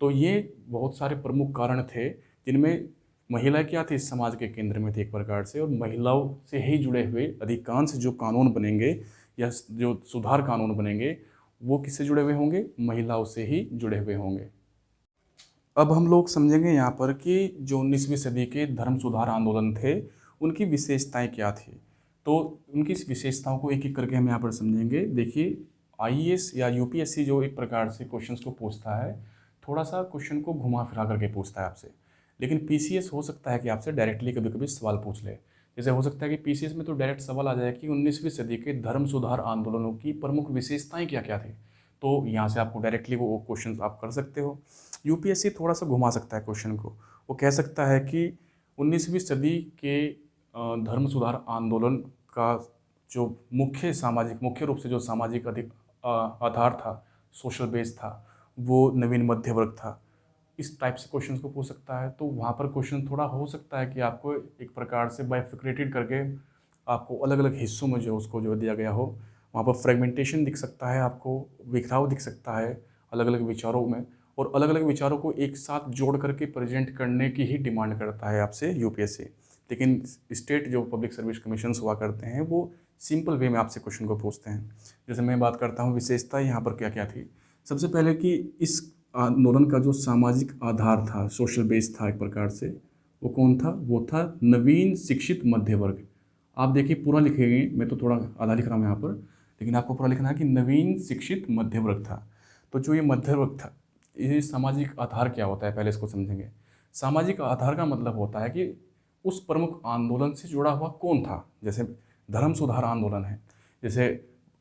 तो ये बहुत सारे प्रमुख कारण थे जिनमें महिलाएं क्या थी, समाज के केंद्र में थी एक प्रकार से, और महिलाओं से ही जुड़े हुए अधिकांश जो कानून बनेंगे या जो सुधार कानून बनेंगे वो किससे जुड़े हुए होंगे? महिलाओं से ही जुड़े हुए होंगे। अब हम लोग समझेंगे यहाँ पर कि जो 19वीं सदी के धर्म सुधार आंदोलन थे उनकी विशेषताएं क्या थी। तो उनकी इस विशेषताओं को एक एक करके हम यहाँ पर समझेंगे। देखिए, आईएएस या यूपीएससी जो एक प्रकार से क्वेश्चंस को पूछता है, थोड़ा सा क्वेश्चन को घुमा फिरा करके पूछता है आपसे। लेकिन पीसीएस हो सकता है कि आपसे डायरेक्टली कभी कभी सवाल पूछ ले। जैसे हो सकता है कि पीसीएस में तो डायरेक्ट सवाल आ जाए कि 19वीं सदी के धर्म सुधार आंदोलनों की प्रमुख विशेषताएं क्या क्या थी। तो यहाँ से आपको डायरेक्टली वो क्वेश्चन आप कर सकते हो। यूपीएससी थोड़ा सा घुमा सकता है क्वेश्चन को। वो कह सकता है कि 19वीं सदी के धर्म सुधार आंदोलन का जो मुख्य रूप से जो सामाजिक आधार था, सोशल बेस था, वो नवीन मध्य वर्ग था। इस टाइप से क्वेश्चंस को पूछ सकता है। तो वहाँ पर क्वेश्चन थोड़ा हो सकता है कि आपको एक प्रकार से बाइफिक्रेटेड करके आपको अलग अलग हिस्सों में जो उसको जो दिया गया हो, वहाँ पर फ्रेगमेंटेशन दिख सकता है, आपको बिखराव दिख सकता है अलग अलग विचारों में, और अलग अलग विचारों को एक साथ जोड़ करके प्रेजेंट करने की ही डिमांड करता है आपसे यूपीएससी। लेकिन स्टेट जो पब्लिक सर्विस कमीशंस हुआ करते हैं वो सिंपल वे में आपसे क्वेश्चन को पूछते हैं। जैसे मैं बात करता हूँ विशेषता यहाँ पर क्या क्या थी। सबसे पहले कि इस आंदोलन का जो सामाजिक आधार था, सोशल बेस था एक प्रकार से, वो कौन था? वो था नवीन शिक्षित मध्य वर्ग। आप देखिए पूरा लिखेंगे, मैं तो थोड़ा आधा लिख रहा हूँ यहाँ पर, लेकिन आपको पूरा लिखना है कि नवीन शिक्षित मध्य वर्ग था। तो जो ये मध्य वर्ग था, ये सामाजिक आधार क्या होता है पहले इसको समझेंगे। सामाजिक आधार का मतलब होता है कि उस प्रमुख आंदोलन से जुड़ा हुआ कौन था। जैसे धर्म सुधार आंदोलन है, जैसे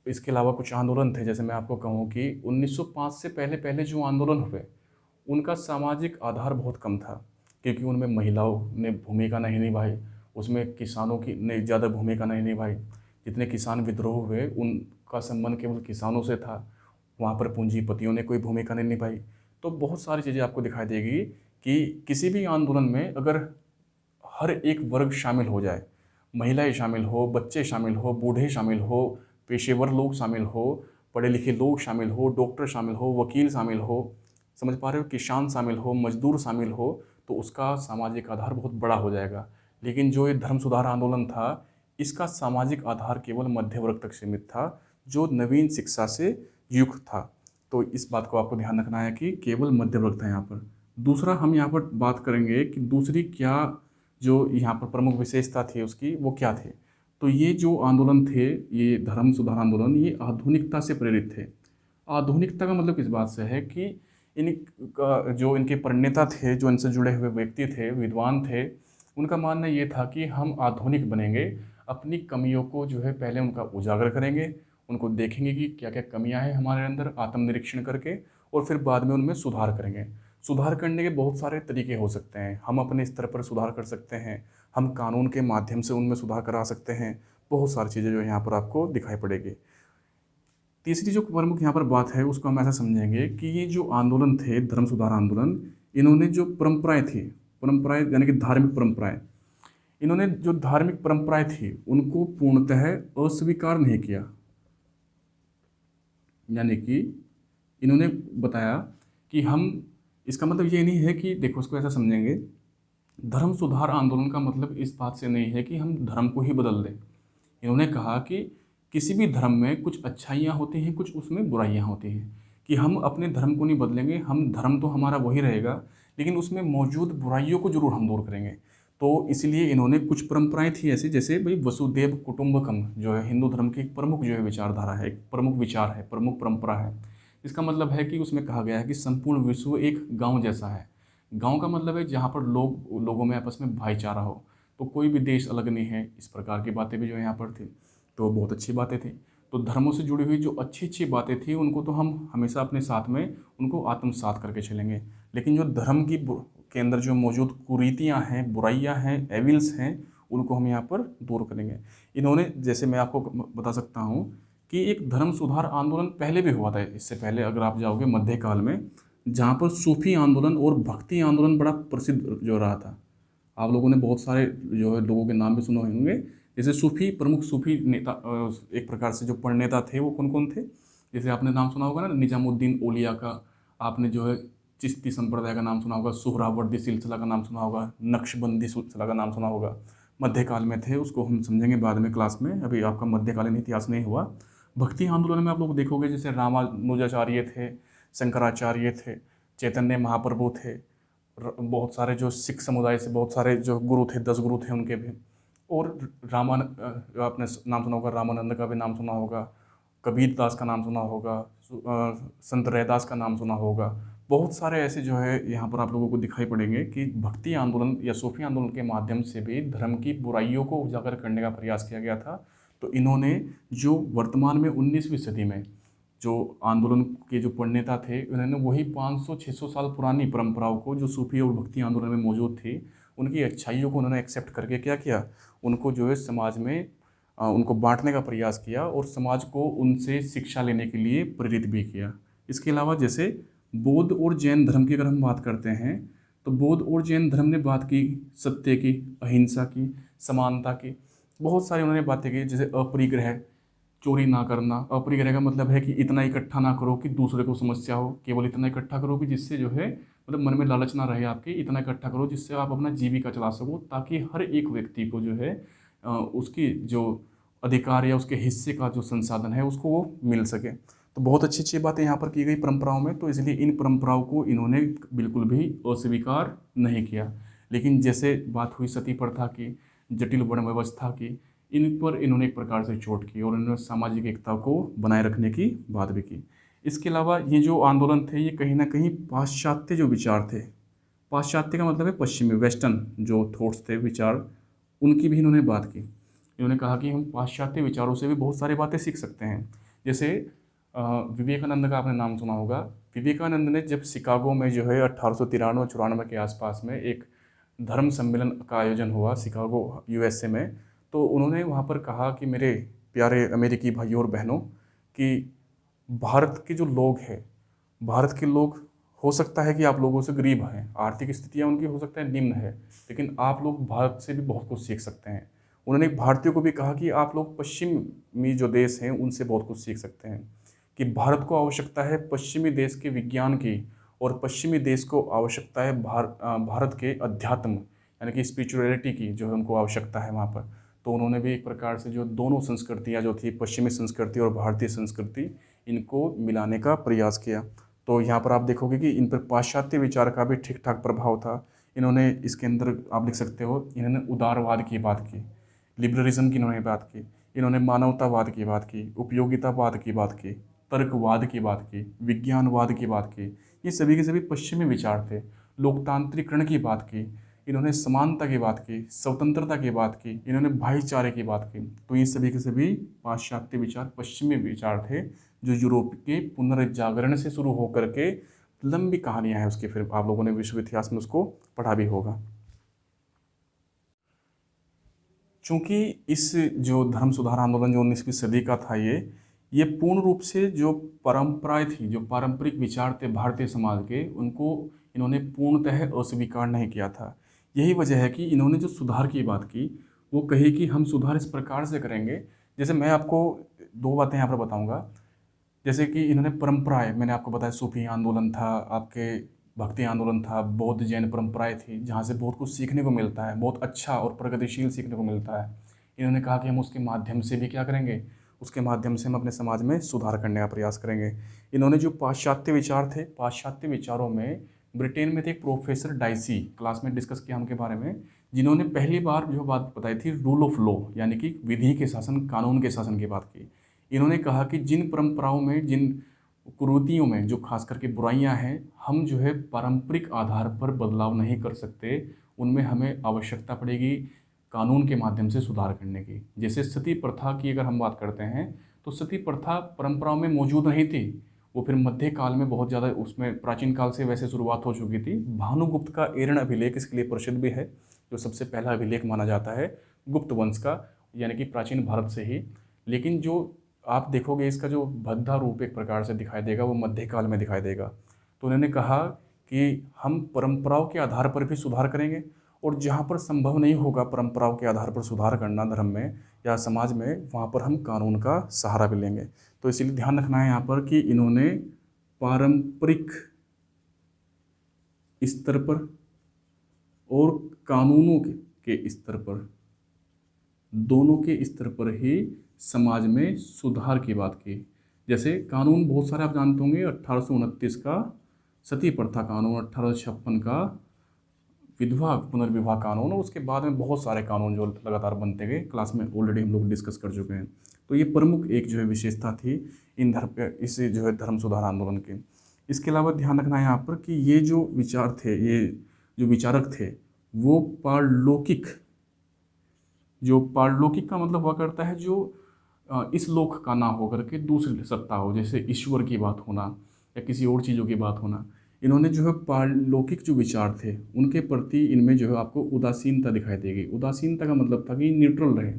इसके अलावा कुछ आंदोलन थे। जैसे मैं आपको कहूँ कि 1905 से पहले पहले जो आंदोलन हुए, उनका सामाजिक आधार बहुत कम था, क्योंकि उनमें महिलाओं ने भूमिका नहीं निभाई, उसमें किसानों की ने ज़्यादा भूमिका नहीं निभाई। जितने किसान विद्रोह हुए उनका संबंध केवल किसानों से था, वहाँ पर पूंजीपतियों ने कोई भूमिका नहीं निभाई। तो बहुत सारी चीज़ें आपको दिखाई देगी कि किसी भी आंदोलन में अगर हर एक वर्ग शामिल हो जाए, महिलाएं शामिल हो, बच्चे शामिल हो, बूढ़े शामिल हो, पेशेवर लोग शामिल हो, पढ़े लिखे लोग शामिल हो, डॉक्टर शामिल हो, वकील शामिल हो, समझ पा रहे हो, किसान शामिल हो, मजदूर शामिल हो, तो उसका सामाजिक आधार बहुत बड़ा हो जाएगा। लेकिन जो ये धर्म सुधार आंदोलन था, इसका सामाजिक आधार केवल मध्य वर्ग तक सीमित था, जो नवीन शिक्षा से युक्त था। तो इस बात को आपको ध्यान रखना है कि केवल मध्य वर्ग था यहाँ पर। दूसरा हम यहाँ पर बात करेंगे कि दूसरी क्या जो यहाँ पर प्रमुख विशेषता थी उसकी, वो क्या थे। तो ये जो आंदोलन थे, ये धर्म सुधार आंदोलन, ये आधुनिकता से प्रेरित थे। आधुनिकता का मतलब किस बात से है कि जो इनके प्रणेता थे, जो इनसे जुड़े हुए व्यक्ति थे, विद्वान थे, उनका मानना ये था कि हम आधुनिक बनेंगे, अपनी कमियों को जो है पहले उनका उजागर करेंगे, उनको देखेंगे कि क्या क्या कमियां हैं हमारे अंदर, आत्मनिरीक्षण करके, और फिर बाद में उनमें सुधार करेंगे। सुधार करने के बहुत सारे तरीके हो सकते हैं। हम अपने स्तर पर सुधार कर सकते हैं, हम कानून के माध्यम से उनमें सुधार करा सकते हैं। बहुत सारी चीज़ें जो यहाँ पर आपको दिखाई पड़ेगी। तीसरी जो प्रमुख यहाँ पर बात है उसको हम ऐसा समझेंगे कि ये जो आंदोलन थे, धर्म सुधार आंदोलन, इन्होंने जो परंपराएं थी, परंपराएं यानी कि धार्मिक परंपराएं, इन्होंने जो धार्मिक परंपराएं थी उनको पूर्णतः अस्वीकार नहीं किया। यानी कि इन्होंने बताया कि हम, इसका मतलब ये नहीं है कि, देखो उसको ऐसा समझेंगे, धर्म सुधार आंदोलन का मतलब इस बात से नहीं है कि हम धर्म को ही बदल दें। इन्होंने कहा कि किसी भी धर्म में कुछ अच्छाइयाँ होती हैं, कुछ उसमें बुराइयाँ होती हैं, कि हम अपने धर्म को नहीं बदलेंगे, हम धर्म तो हमारा वही रहेगा, लेकिन उसमें मौजूद बुराइयों को जरूर हम दूर करेंगे। तो इसलिए इन्होंने कुछ परंपराएं थी ऐसी, जैसे भाई वसुदेव कुटुंबकम जो है हिंदू धर्म की एक प्रमुख जो है विचारधारा है, एक प्रमुख विचार है, प्रमुख परंपरा है। इसका मतलब है कि उसमें कहा गया है कि संपूर्ण विश्व एक गांव जैसा है। गांव का मतलब है जहाँ पर लोगों में आपस में भाईचारा हो, तो कोई भी देश अलग नहीं है। इस प्रकार की बातें भी जो यहाँ पर थी, तो बहुत अच्छी बातें थी। तो धर्मों से जुड़ी हुई जो अच्छी अच्छी बातें थी उनको तो हम हमेशा अपने साथ में उनको आत्मसात करके चलेंगे। लेकिन जो धर्म के अंदर जो मौजूद कुरीतियाँ हैं, बुराइयाँ हैं, एविल्स हैं, उनको हम यहाँ पर दूर करेंगे। इन्होंने, जैसे मैं आपको बता सकता हूँ कि एक धर्म सुधार आंदोलन पहले भी हुआ था। इससे पहले अगर आप जाओगे मध्यकाल में, जहाँ पर सूफी आंदोलन और भक्ति आंदोलन बड़ा प्रसिद्ध जो रहा था। आप लोगों ने बहुत सारे जो है लोगों के नाम भी सुने होंगे। जैसे सूफी, प्रमुख सूफी नेता, एक प्रकार से जो प्रणेता थे वो कौन कौन थे। जैसे आपने नाम सुना होगा ना, निजामुद्दीन औलिया का, आपने जो है चिश्ती संप्रदाय का नाम सुना होगा, सुहरावर्दी सिलसिला का नाम सुना होगा, नक्शबंदी सिलसिला का नाम सुना होगा। मध्यकाल में थे, उसको हम समझेंगे बाद में क्लास में, अभी आपका मध्यकालीन इतिहास नहीं हुआ। भक्ति आंदोलन में आप लोग देखोगे जैसे रामानुजाचार्य थे, शंकराचार्य थे, चैतन्य महाप्रभु थे, बहुत सारे जो सिख समुदाय से बहुत सारे जो गुरु थे, 10 गुरु थे उनके भी। और आपने नाम सुना होगा, रामानंद का भी नाम सुना होगा, कबीर दास का नाम सुना होगा, संत रैदास का नाम सुना होगा। बहुत सारे ऐसे जो है यहाँ पर आप लोगों को दिखाई पड़ेंगे कि भक्ति आंदोलन या सूफी आंदोलन के माध्यम से भी धर्म की बुराइयों को उजागर करने का प्रयास किया गया था। तो इन्होंने जो वर्तमान में 19वीं सदी में जो आंदोलन के जो प्रणेता थे, उन्होंने वही 500-600 साल पुरानी परंपराओं को जो सूफी और भक्ति आंदोलन में मौजूद थी, उनकी अच्छाइयों को उन्होंने एक्सेप्ट करके क्या किया, उनको जो है समाज में उनको बांटने का प्रयास किया और समाज को उनसे शिक्षा लेने के लिए प्रेरित भी किया। इसके अलावा जैसे बौद्ध और जैन धर्म की अगर हम बात करते हैं, तो बौद्ध और जैन धर्म ने बात की सत्य की, अहिंसा की, समानता की, बहुत सारी उन्होंने बातें की। जैसे अपरिग्रह, चोरी ना करना। अपरिग्रह का मतलब है कि इतना इकट्ठा ना करो कि दूसरे को समस्या हो, केवल इतना इकट्ठा करो कि जिससे जो है मतलब मन में लालच ना रहे आपके, इतना इकट्ठा करो जिससे आप अपना जीविका चला सको, ताकि हर एक व्यक्ति को जो है उसकी जो अधिकार या उसके हिस्से का जो संसाधन है उसको वो मिल सके। तो बहुत अच्छी अच्छी बातें यहाँ पर की गई परंपराओं में, तो इसलिए इन परंपराओं को इन्होंने बिल्कुल भी अस्वीकार नहीं किया। लेकिन जैसे बात हुई सती प्रथा की, जटिल वर्ण व्यवस्था की, इन पर इन्होंने एक प्रकार से चोट की और इन्होंने सामाजिक एकता को बनाए रखने की बात भी की। इसके अलावा ये जो आंदोलन थे, ये कहीं ना कहीं पाश्चात्य जो विचार थे, पाश्चात्य का मतलब है पश्चिमी, वेस्टर्न जो थॉट्स थे, विचार, उनकी भी इन्होंने बात की। इन्होंने कहा कि हम पाश्चात्य विचारों से भी बहुत सारी बातें सीख सकते हैं। जैसे विवेकानंद का आपने नाम सुना होगा। विवेकानंद ने जब शिकागो में जो है 1893-94 के आसपास में एक धर्म सम्मेलन का आयोजन हुआ शिकागो यूएसए में, तो उन्होंने वहाँ पर कहा कि मेरे प्यारे अमेरिकी भाइयों और बहनों, कि भारत के जो लोग हैं, भारत के लोग, हो सकता है कि आप लोगों से गरीब हैं, आर्थिक स्थितियाँ उनकी हो सकता है निम्न है, लेकिन आप लोग भारत से भी बहुत कुछ सीख सकते हैं। उन्होंने भारतीयों को भी कहा कि आप लोग पश्चिमी जो देश हैं उनसे बहुत कुछ सीख सकते हैं, कि भारत को आवश्यकता है पश्चिमी देश के विज्ञान की, और पश्चिमी देश को आवश्यकता है भारत के अध्यात्म यानी कि स्पिरिचुअलिटी की जो है उनको आवश्यकता है वहाँ पर। तो उन्होंने भी एक प्रकार से जो दोनों संस्कृतियाँ जो थी, पश्चिमी संस्कृति और भारतीय संस्कृति, इनको मिलाने का प्रयास किया। तो यहाँ पर आप देखोगे कि इन पर पाश्चात्य विचार का भी ठीक ठाक प्रभाव था। इन्होंने इसके अंदर आप लिख सकते हो, इन्होंने उदारवाद की बात की, लिबरलिज्म की इन्होंने बात की, इन्होंने मानवतावाद की बात की, उपयोगितावाद की बात की, तर्कवाद की बात की, विज्ञानवाद की बात की। ये सभी के सभी पश्चिमी विचार थे। लोकतांत्रिकरण की बात की, इन्होंने समानता की बात की, स्वतंत्रता की बात की, इन्होंने भाईचारे की बात की। तो ये सभी के सभी पाश्चात्य विचार, पश्चिमी विचार थे, जो यूरोप के पुनर्जागरण से शुरू होकर के, लंबी कहानियाँ हैं उसकी, फिर आप लोगों ने विश्व इतिहास में उसको पढ़ा भी होगा। चूँकि इस जो धर्म सुधार आंदोलन जो 19वीं सदी का था, ये पूर्ण रूप से जो परंपराएं थी, जो पारंपरिक विचार थे भारतीय समाज के, उनको इन्होंने पूर्णतः अस्वीकार नहीं किया था। यही वजह है कि इन्होंने जो सुधार की बात की, वो कही कि हम सुधार इस प्रकार से करेंगे। जैसे मैं आपको दो बातें यहाँ पर बताऊँगा। जैसे कि इन्होंने परंपराएं, मैंने आपको बताया सूफी आंदोलन था, आपके भक्ति आंदोलन था, बौद्ध जैन परंपराएं थी, जहाँ से बहुत कुछ सीखने को मिलता है, बहुत अच्छा और प्रगतिशील सीखने को मिलता है। इन्होंने कहा कि हम उसके माध्यम से भी क्या करेंगे, उसके माध्यम से हम अपने समाज में सुधार करने का प्रयास करेंगे। इन्होंने जो पाश्चात्य विचार थे, पाश्चात्य विचारों में ब्रिटेन में थे एक प्रोफेसर डाइसी, क्लास में डिस्कस किया उनके बारे में, जिन्होंने पहली बार जो बात बताई थी रूल ऑफ लॉ, यानी कि विधि के शासन, कानून के शासन की बात की। इन्होंने कहा कि जिन परंपराओं में, जिन कुरीतियों में जो खास करके बुराइयां हैं, हम जो है पारंपरिक आधार पर बदलाव नहीं कर सकते, उनमें हमें आवश्यकता पड़ेगी कानून के माध्यम से सुधार करने की। जैसे सती प्रथा की अगर हम बात करते हैं, तो सती प्रथा परंपराओं में मौजूद नहीं थी, वो फिर मध्य काल में बहुत ज़्यादा, उसमें प्राचीन काल से वैसे शुरुआत हो चुकी थी। भानुगुप्त का एरण अभिलेख इसके लिए प्रसिद्ध भी है, जो सबसे पहला अभिलेख माना जाता है गुप्त वंश का, यानी कि प्राचीन भारत से ही। लेकिन जो आप देखोगे इसका जो भद्दा रूप एक प्रकार से दिखाई देगा, वो मध्यकाल में दिखाई देगा। तो उन्होंने कहा कि हम परंपराओं के आधार पर भी सुधार करेंगे, और जहाँ पर संभव नहीं होगा परंपराओं के आधार पर सुधार करना धर्म में या समाज में, वहाँ पर हम कानून का सहारा भी लेंगे। तो इसीलिए ध्यान रखना है यहाँ पर कि इन्होंने पारंपरिक स्तर पर और कानूनों के स्तर पर, दोनों के स्तर पर ही समाज में सुधार की बात की। जैसे कानून बहुत सारे आप जानते होंगे, 1829 का सती प्रथा कानून, 1856 का विधवा पुनर्विवाह कानून और उसके बाद में बहुत सारे कानून जो लगातार बनते गए, क्लास में ऑलरेडी हम लोग डिस्कस कर चुके हैं। तो ये प्रमुख एक जो है विशेषता थी इस जो है धर्म सुधार आंदोलन की। इसके अलावा ध्यान रखना है यहाँ पर कि ये जो विचार थे, ये जो विचारक थे, वो पारलौकिक का मतलब हुआ करता है जो इस लोक का ना होकर के दूसरी सत्ता हो, जैसे ईश्वर की बात होना या किसी और चीज़ों की बात होना। इन्होंने जो है पारलौकिक जो विचार थे उनके प्रति इनमें जो है आपको उदासीनता दिखाई देगी। उदासीनता का मतलब था कि न्यूट्रल रहे,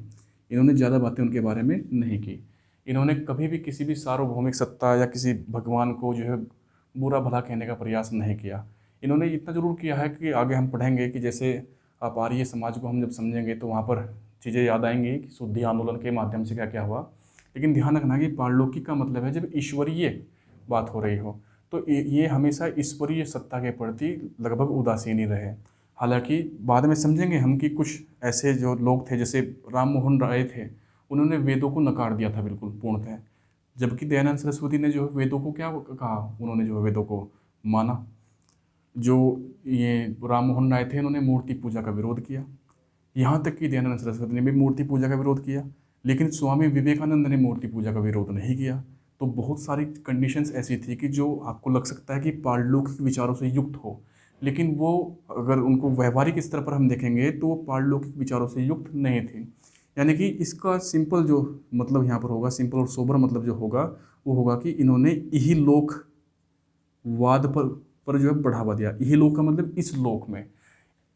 इन्होंने ज़्यादा बातें उनके बारे में नहीं की। इन्होंने कभी भी किसी भी सार्वभौमिक सत्ता या किसी भगवान को जो है बुरा भला कहने का प्रयास नहीं किया। इन्होंने इतना ज़रूर किया है कि आगे हम पढ़ेंगे कि जैसे आप आर्य समाज को हम जब समझेंगे तो वहाँ पर चीज़ें याद आएंगी कि शुद्धि आंदोलन के माध्यम से क्या क्या हुआ। लेकिन ध्यान रखना कि पारलौकिक का मतलब है जब ईश्वरीय बात हो रही हो, तो ये हमेशा ईश्वरीय सत्ता के प्रति लगभग उदासीन ही रहे। हालांकि बाद में समझेंगे हम कि कुछ ऐसे जो लोग थे जैसे राम मोहन राय थे, उन्होंने वेदों को नकार दिया था बिल्कुल पूर्णतः, जबकि दयानंद सरस्वती ने जो है वेदों को क्या कहा, उन्होंने जो है वेदों को माना। जो ये राम मोहन राय थे, इन्होंने मूर्ति पूजा का विरोध किया। यहाँ तक कि दयानंद सरस्वती ने भी मूर्ति पूजा का विरोध किया, लेकिन स्वामी विवेकानंद ने मूर्ति पूजा का विरोध नहीं किया। तो बहुत सारी कंडीशंस ऐसी थी कि जो आपको लग सकता है कि पारलौकिक विचारों से युक्त हो, लेकिन वो अगर उनको व्यवहारिक स्तर पर हम देखेंगे तो वो पारलौकिक विचारों से युक्त नहीं थी। यानी कि इसका सिंपल जो मतलब यहाँ पर होगा, सिंपल और सोबर मतलब जो होगा वो होगा कि इन्होंने इहलोकवाद पर जो है बढ़ावा दिया। इहलोक का मतलब इस लोक में।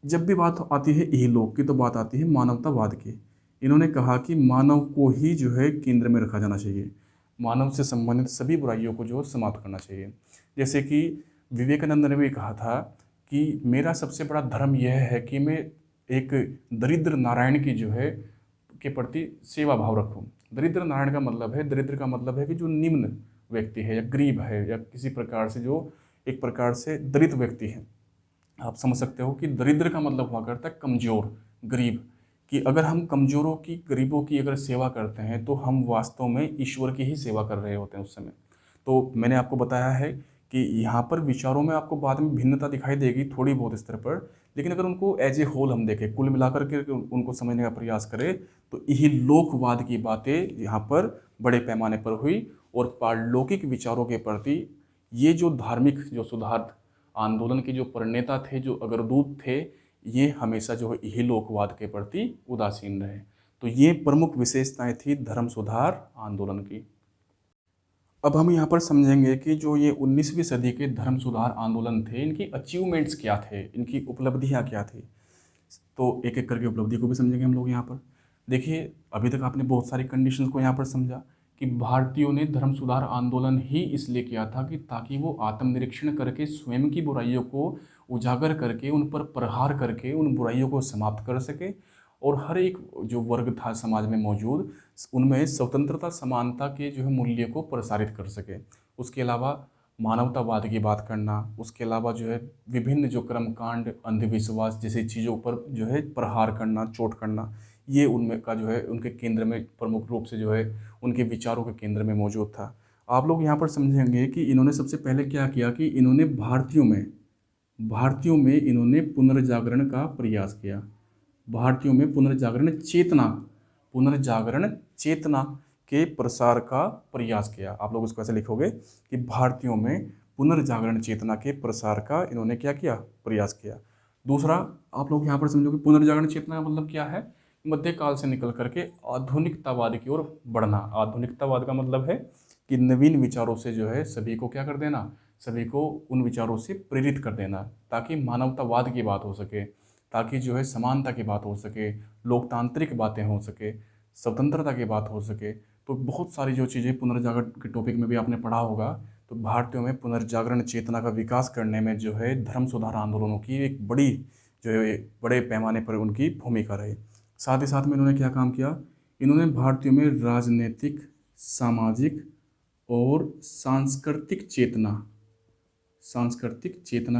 जब भी बात आती है इहलोक की तो बात आती है मानवतावाद की। इन्होंने कहा कि मानव को ही जो है केंद्र में रखा जाना चाहिए, मानव से संबंधित सभी बुराइयों को जो समाप्त करना चाहिए। जैसे कि विवेकानंद ने भी कहा था कि मेरा सबसे बड़ा धर्म यह है कि मैं एक दरिद्र नारायण की जो है के प्रति सेवा भाव रखूं। दरिद्र नारायण का मतलब है, दरिद्र का मतलब है कि जो निम्न व्यक्ति है या गरीब है या किसी प्रकार से जो एक प्रकार से दलित व्यक्ति है। आप समझ सकते हो कि दरिद्र का मतलब हुआ करता है कमज़ोर, गरीब। कि अगर हम कमज़ोरों की, गरीबों की अगर सेवा करते हैं तो हम वास्तव में ईश्वर की ही सेवा कर रहे होते हैं उस समय। तो मैंने आपको बताया है कि यहाँ पर विचारों में आपको बाद में भिन्नता दिखाई देगी थोड़ी बहुत स्तर पर, लेकिन अगर उनको एज ए होल हम देखें, कुल मिलाकर के उनको समझने का प्रयास करें तो यही लोकवाद की बातें यहाँ पर बड़े पैमाने पर हुई। और पारलौकिक विचारों के प्रति ये जो धार्मिक जो सुधार आंदोलन के जो प्रणेता थे, जो अग्रदूत थे, ये हमेशा जो है यही लोकवाद के प्रति उदासीन रहे। तो ये प्रमुख विशेषताएं थी धर्म सुधार आंदोलन की। अब हम यहाँ पर समझेंगे कि जो ये 19वीं सदी के धर्म सुधार आंदोलन थे, इनकी अचीवमेंट्स क्या थे, इनकी उपलब्धियाँ क्या थी। तो एक एक करके उपलब्धि को भी समझेंगे हम लोग यहाँ पर। देखिए, अभी तक आपने बहुत सारी कंडीशंस को यहाँ पर समझा कि भारतीयों ने धर्म सुधार आंदोलन ही इसलिए किया था कि ताकि वो आत्मनिरीक्षण करके स्वयं की बुराइयों को उजागर करके उन पर प्रहार करके उन बुराइयों को समाप्त कर सके और हर एक जो वर्ग था समाज में मौजूद उनमें स्वतंत्रता समानता के जो है मूल्य को प्रसारित कर सके। उसके अलावा मानवतावाद की बात करना, उसके अलावा जो है विभिन्न जो कर्मकांड, अंधविश्वास जैसी चीज़ों पर जो है प्रहार करना, चोट करना, ये उनमें का जो है उनके केंद्र में प्रमुख रूप से जो है उनके विचारों के केंद्र में मौजूद था। आप लोग यहाँ पर समझेंगे कि इन्होंने सबसे पहले क्या किया कि इन्होंने भारतीयों में इन्होंने पुनर्जागरण का प्रयास किया। भारतीयों में पुनर्जागरण चेतना के प्रसार का प्रयास किया। आप लोग उसको ऐसे लिखोगे कि भारतीयों में पुनर्जागरण चेतना के प्रसार का इन्होंने क्या किया, प्रयास किया। दूसरा, आप लोग यहाँ पर समझोगे पुनर्जागरण चेतना का मतलब क्या है, मध्यकाल से निकल करके आधुनिकतावाद की ओर बढ़ना। आधुनिकतावाद का मतलब है कि नवीन विचारों से जो है सभी को क्या कर देना, सभी को उन विचारों से प्रेरित कर देना, ताकि मानवतावाद की बात हो सके, ताकि जो है समानता की बात हो सके, लोकतांत्रिक बातें हो सके, स्वतंत्रता की बात हो सके। तो बहुत सारी जो चीज़ें पुनर्जागरण के टॉपिक में भी आपने पढ़ा होगा। तो भारतीयों में पुनर्जागरण चेतना का विकास करने में जो है धर्म सुधार आंदोलनों की एक बड़ी जो है बड़े पैमाने पर उनकी भूमिका रही। साथ ही साथ में इन्होंने क्या काम किया, इन्होंने भारतीयों में राजनीतिक, सामाजिक और सांस्कृतिक चेतना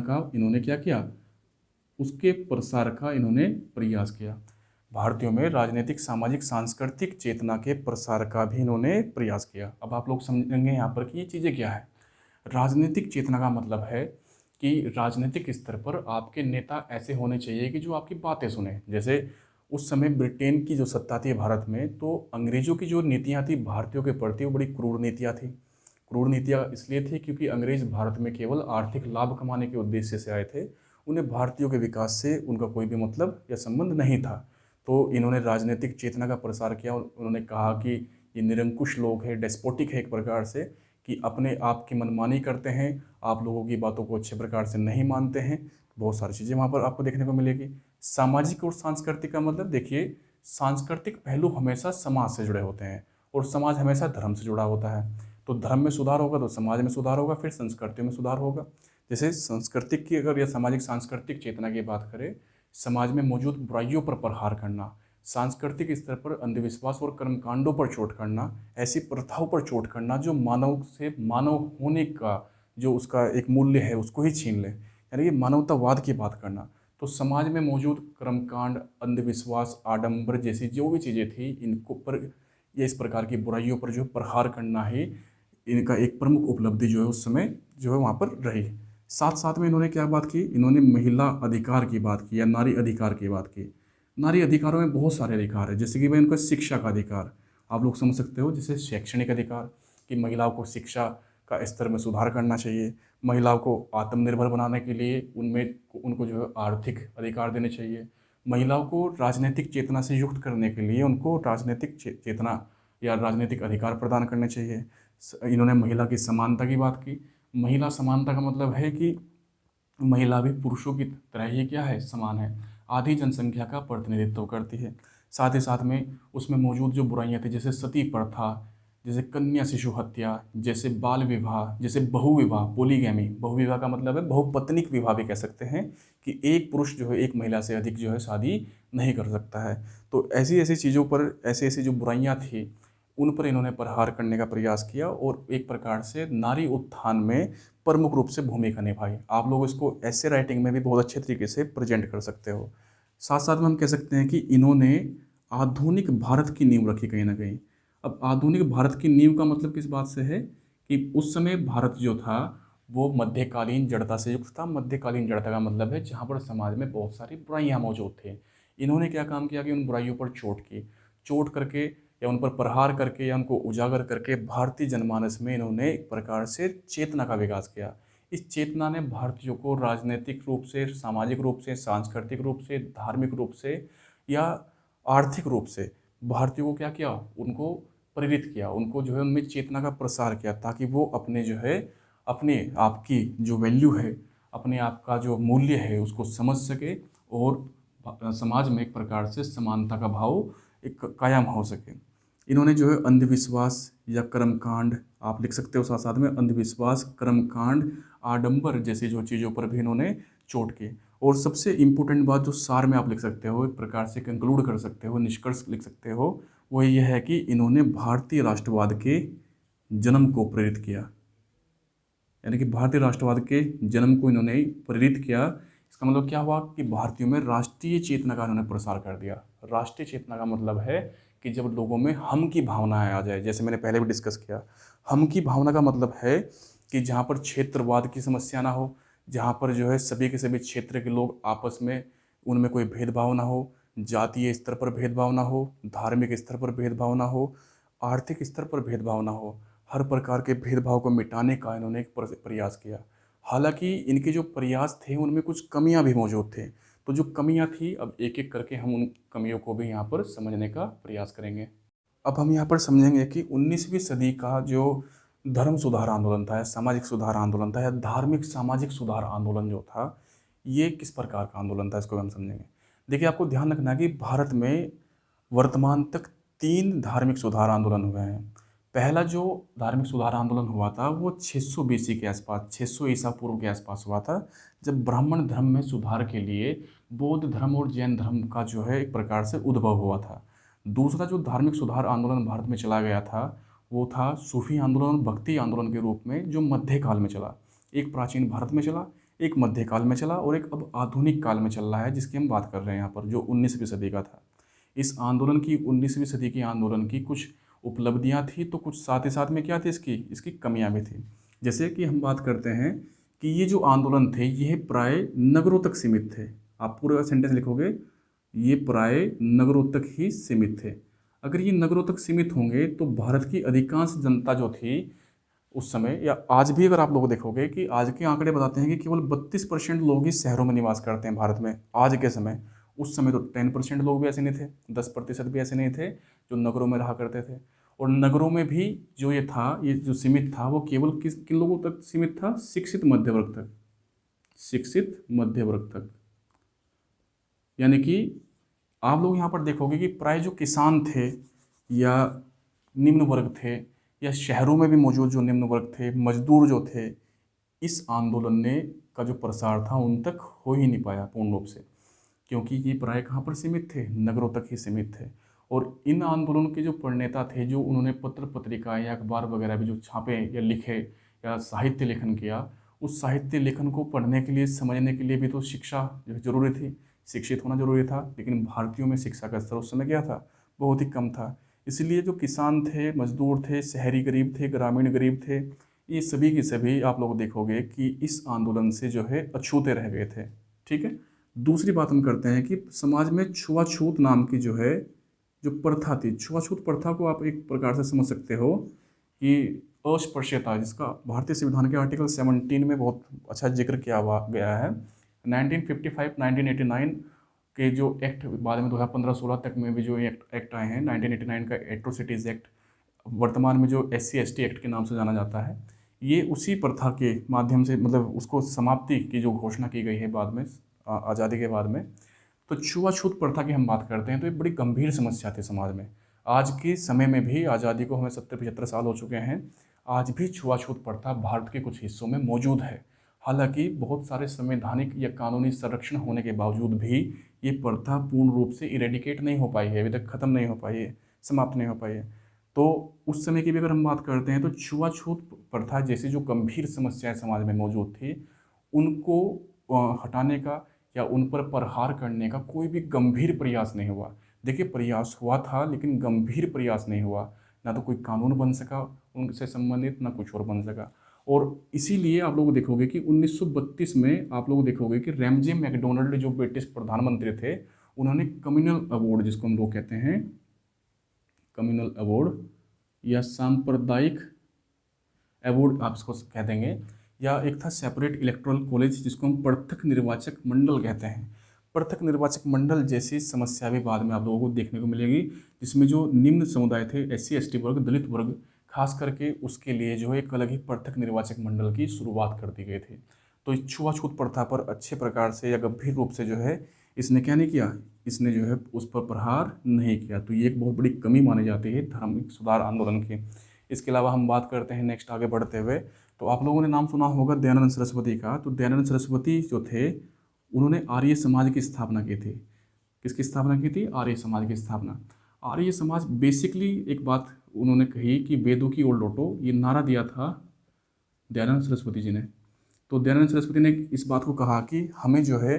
का इन्होंने क्या किया, उसके प्रसार का इन्होंने प्रयास किया। भारतीयों में राजनीतिक, सामाजिक, सांस्कृतिक चेतना के प्रसार का भी इन्होंने प्रयास किया। अब आप लोग समझेंगे यहाँ पर कि ये चीज़ें क्या है। राजनीतिक चेतना का मतलब है कि राजनीतिक स्तर पर आपके नेता ऐसे होने चाहिए कि जो आपकी बातें सुने। जैसे उस समय ब्रिटेन की जो सत्ता थी भारत में, तो अंग्रेज़ों की जो नीतियाँ थी भारतीयों के प्रति, वो बड़ी क्रूर नीतियाँ थी। क्रूर नीतियाँ इसलिए थी क्योंकि अंग्रेज़ भारत में केवल आर्थिक लाभ कमाने के उद्देश्य से आए थे। उन्हें भारतीयों के विकास से उनका कोई भी मतलब या संबंध नहीं था। तो इन्होंने राजनीतिक चेतना का प्रसार किया और उन्होंने कहा कि ये निरंकुश लोग हैं, डेस्पोटिक है एक प्रकार से, कि अपने आप की मनमानी करते हैं, आप लोगों की बातों को अच्छे प्रकार से नहीं मानते हैं। बहुत सारी चीज़ें वहाँ पर आपको देखने को मिलेगी। सामाजिक और सांस्कृतिक का मतलब देखिए, सांस्कृतिक पहलू हमेशा समाज से जुड़े होते हैं और समाज हमेशा धर्म से जुड़ा होता है। तो धर्म में सुधार होगा तो समाज में सुधार होगा, फिर संस्कृति में सुधार होगा। जैसे सांस्कृतिक की अगर या सामाजिक सांस्कृतिक चेतना की बात करें, समाज में मौजूद बुराइयों पर प्रहार करना, सांस्कृतिक स्तर पर अंधविश्वास और कर्मकांडों पर चोट करना, ऐसी प्रथाओं पर चोट करना जो मानव से मानव होने का जो उसका एक मूल्य है उसको ही छीन ले, यानी कि मानवतावाद की बात करना। तो समाज में मौजूद कर्मकांड, अंधविश्वास, आडंबर जैसी जो भी चीज़ें थी, इनको पर ये इस प्रकार की बुराइयों पर जो प्रहार करना ही इनका एक प्रमुख उपलब्धि जो है उस समय जो है वहाँ पर रही। साथ साथ में इन्होंने क्या बात की, इन्होंने महिला अधिकार की बात की या नारी अधिकार की बात की। नारी अधिकारों में बहुत सारे अधिकार है, जैसे कि भाई उनका शिक्षा का अधिकार, आप लोग समझ सकते हो, जैसे शैक्षणिक अधिकार कि महिलाओं को शिक्षा का स्तर में सुधार करना चाहिए, महिलाओं को आत्मनिर्भर बनाने के लिए उनमें उनको जो है आर्थिक अधिकार देने चाहिए, महिलाओं को राजनीतिक चेतना से युक्त करने के लिए उनको राजनीतिक चेतना या राजनीतिक अधिकार प्रदान करने चाहिए। इन्होंने महिला की समानता की बात की। महिला समानता का मतलब है कि महिला भी पुरुषों की तरह ही क्या है, समान है, आधी जनसंख्या का प्रतिनिधित्व करती है। साथ ही साथ में उसमें मौजूद जो बुराइयां थी, जैसे सती प्रथा, जैसे कन्या शिशु हत्या, जैसे बाल विवाह, जैसे बहुविवाह, पोलीगैमी, बहुविवाह का मतलब है बहुपत्निक विवाह भी कह सकते हैं, कि एक पुरुष जो है एक महिला से अधिक जो है शादी नहीं कर सकता है। तो ऐसी ऐसी चीज़ों पर, ऐसी ऐसी जो बुराइयां थी उन पर इन्होंने प्रहार करने का प्रयास किया और एक प्रकार से नारी उत्थान में प्रमुख रूप से भूमिका निभाई। आप लोग इसको ऐसे राइटिंग में भी बहुत अच्छे तरीके से प्रेजेंट कर सकते हो। साथ साथ में हम कह सकते हैं कि इन्होंने आधुनिक भारत की नींव रखी कहीं ना कहीं। अब आधुनिक भारत की नींव का मतलब किस बात से है कि उस समय भारत जो था वो मध्यकालीन जड़ता से युक्त था। मध्यकालीन जड़ता का मतलब है जहाँ पर समाज में बहुत सारी बुराइयाँ मौजूद थी। इन्होंने क्या काम किया कि उन बुराइयों पर चोट की, चोट करके या उन पर प्रहार करके या उनको उजागर करके भारतीय जनमानस में इन्होंने एक प्रकार से चेतना का विकास किया। इस चेतना ने भारतीयों को राजनीतिक रूप से, सामाजिक रूप से, सांस्कृतिक रूप से, धार्मिक रूप से या आर्थिक रूप से भारतीयों को क्या किया, उनको प्रेरित किया, उनको जो है उनमें चेतना का प्रसार किया, ताकि वो अपने जो है अपने आप की जो वैल्यू है, अपने आप का जो मूल्य है उसको समझ सके और समाज में एक प्रकार से समानता का भाव एक कायम हो सके। इन्होंने जो है अंधविश्वास या कर्मकांड, आप लिख सकते हो साथ साथ में, अंधविश्वास, कर्मकांड, आडंबर जैसी जो चीज़ों पर भी इन्होंने चोट की। और सबसे इम्पोर्टेंट बात जो सार में आप लिख सकते हो, एक प्रकार से कंक्लूड कर सकते हो, निष्कर्ष लिख सकते हो, वो ये है कि इन्होंने भारतीय राष्ट्रवाद के जन्म को प्रेरित किया। यानी कि भारतीय राष्ट्रवाद के जन्म को इन्होंने प्रेरित किया। इसका मतलब क्या हुआ कि भारतीयों में राष्ट्रीय चेतना का इन्होंने प्रसार कर दिया। राष्ट्रीय चेतना का मतलब है कि जब लोगों में हम की भावनाएं आ जाए, जैसे मैंने पहले भी डिस्कस किया, हम की भावना का मतलब है कि जहाँ पर क्षेत्रवाद की समस्या ना हो, जहाँ पर जो है सभी के सभी क्षेत्र के लोग आपस में, उनमें कोई भेदभाव ना हो, जातीय स्तर पर भेदभाव ना हो, धार्मिक स्तर पर भेदभाव ना हो, आर्थिक स्तर पर भेदभाव ना हो, हर प्रकार के भेदभाव को मिटाने का इन्होंने एक प्रयास किया। हालांकि इनके जो प्रयास थे उनमें कुछ कमियां भी मौजूद थे। तो जो कमियां थी, अब एक एक करके हम उन कमियों को भी यहाँ पर समझने का प्रयास करेंगे। अब हम यहाँ पर समझेंगे कि 19वीं सदी का जो धर्म सुधार आंदोलन था, या सामाजिक सुधार आंदोलन था, या धार्मिक सामाजिक सुधार आंदोलन जो था, ये किस प्रकार का आंदोलन था, इसको हम समझेंगे। देखिए, आपको ध्यान रखना है कि भारत में वर्तमान तक 3 धार्मिक सुधार आंदोलन हुए हैं। पहला जो धार्मिक सुधार आंदोलन हुआ था वो 600 बीसी के आसपास, 600 ईसा पूर्व के आसपास हुआ था, जब ब्राह्मण धर्म में सुधार के लिए बौद्ध धर्म और जैन धर्म का जो है एक प्रकार से उद्भव हुआ था। दूसरा जो धार्मिक सुधार आंदोलन भारत में चला गया था वो था सूफी आंदोलन और भक्ति आंदोलन के रूप में, जो मध्यकाल में चला। एक प्राचीन भारत में चला, एक मध्यकाल में चला, और एक अब आधुनिक काल में चल रहा है, जिसकी हम बात कर रहे हैं यहाँ पर, जो 19वीं सदी का था। इस आंदोलन की, 19वीं सदी के आंदोलन की कुछ उपलब्धियां थी, तो कुछ साथ ही साथ में क्या थी, इसकी कमियां भी थी। जैसे कि हम बात करते हैं कि ये जो आंदोलन थे ये प्राय नगरों तक सीमित थे। आप पूरा सेंटेंस लिखोगे, ये प्राय नगरों तक ही सीमित थे। अगर ये नगरों तक सीमित होंगे तो भारत की अधिकांश जनता जो थी उस समय, या आज भी अगर आप लोग देखोगे कि आज के आंकड़े बताते हैं कि केवल 32% लोग ही शहरों में निवास करते हैं भारत में आज के समय। उस समय तो 10% लोग भी ऐसे नहीं थे, 10% भी ऐसे नहीं थे जो नगरों में रहा करते थे। और नगरों में भी जो ये था, ये जो सीमित था, वो केवल किन लोगों तक सीमित था? शिक्षित मध्य वर्ग तक। शिक्षित मध्य वर्ग तक, यानी कि आप लोग यहाँ पर देखोगे कि प्राय जो किसान थे या निम्न वर्ग थे, या शहरों में भी मौजूद जो निम्न वर्ग थे, मजदूर जो थे, इस आंदोलन ने का जो प्रसार था उन तक हो ही नहीं पाया पूर्ण रूप से, क्योंकि ये प्राय कहाँ पर सीमित थे? नगरों तक ही सीमित थे। और इन आंदोलन के जो प्रणेता थे, जो उन्होंने पत्र पत्रिका या अखबार वगैरह भी जो छापे या लिखे या साहित्य लेखन किया, उस साहित्य लेखन को पढ़ने के लिए, समझने के लिए भी तो शिक्षा जो है जरूरी थी, शिक्षित होना जरूरी था। लेकिन भारतीयों में शिक्षा का स्तर उस समय क्या था? बहुत ही कम था। इसलिए जो किसान थे, मजदूर थे, शहरी गरीब थे, ग्रामीण गरीब थे, ये सभी के सभी आप लोग देखोगे कि इस आंदोलन से जो है अछूते रह गए थे। ठीक है। दूसरी बात हम करते हैं कि समाज में छुआछूत नाम की जो है जो प्रथा थी, छुआछूत प्रथा को आप एक प्रकार से समझ सकते हो कि अस्पृश्यता, जिसका भारतीय संविधान के आर्टिकल 17 में बहुत अच्छा जिक्र किया हुआ गया है। 1955 1989 के जो एक्ट, बाद में 2015-16 तक में भी जो एक्ट आए हैं, 1989 का एट्रोसिटीज़ एक्ट, वर्तमान में जो SC/ST एक्ट के नाम से जाना जाता है, ये उसी प्रथा के माध्यम से, मतलब उसको समाप्ति की जो घोषणा की गई है बाद में, आज़ादी के बाद में। तो छुआछूत प्रथा की हम बात करते हैं तो ये बड़ी गंभीर समस्या थी समाज में। आज के समय में भी, आज़ादी को हमें 70-75 साल हो चुके हैं, आज भी छुआछूत प्रथा भारत के कुछ हिस्सों में मौजूद है। हालांकि बहुत सारे संवैधानिक या कानूनी संरक्षण होने के बावजूद भी ये प्रथा पूर्ण रूप से इरेडिकेट नहीं हो पाई है, अभी तक खत्म नहीं हो पाई है, समाप्त नहीं हो पाई है। तो उस समय की भी अगर हम बात करते हैं तो छुआछूत प्रथा जैसी जो गंभीर समस्याएं समाज में मौजूद थी, उनको हटाने का या उन पर प्रहार करने का कोई भी गंभीर प्रयास नहीं हुआ। देखिए, प्रयास हुआ था लेकिन गंभीर प्रयास नहीं हुआ। ना तो कोई कानून बन सका उनसे संबंधित, ना कुछ और बन सका। और इसीलिए आप लोग देखोगे कि 1932 में आप लोग देखोगे कि रैमजे मैकडोनल्ड जो ब्रिटिश प्रधानमंत्री थे, उन्होंने कम्युनल अवार्ड, जिसको हम लोग कहते हैं कम्युनल अवार्ड या सांप्रदायिक अवार्ड आप इसको कह देंगे, या एक था सेपरेट इलेक्टोरल कॉलेज, जिसको हम पृथक निर्वाचक मंडल कहते हैं। पृथक निर्वाचक मंडल जैसी समस्या भी बाद में आप लोगों को देखने को मिलेगी, जिसमें जो निम्न समुदाय थे, SC/ST वर्ग, दलित वर्ग, खास करके उसके लिए जो है एक अलग ही पृथक निर्वाचक मंडल की शुरुआत कर दी गई थी। तो इस छुआछूत प्रथा पर अच्छे प्रकार से या गंभीर रूप से जो है इसने क्या नहीं किया, इसने जो है उस पर प्रहार नहीं किया। तो ये एक बहुत बड़ी कमी मानी जाती है धार्मिक सुधार आंदोलन की। इसके अलावा हम बात करते हैं नेक्स्ट आगे बढ़ते हुए, तो आप लोगों ने नाम सुना होगा दयानंद सरस्वती का। तो दयानंद सरस्वती जो थे, उन्होंने आर्य समाज की स्थापना की थी। किसकी स्थापना की थी? आर्य समाज की स्थापना। आर्य समाज बेसिकली एक बात उन्होंने कही कि वेदों की ओर लौटो, ये नारा दिया था दयानंद सरस्वती जी ने। तो दयानंद सरस्वती ने इस बात को कहा कि हमें जो है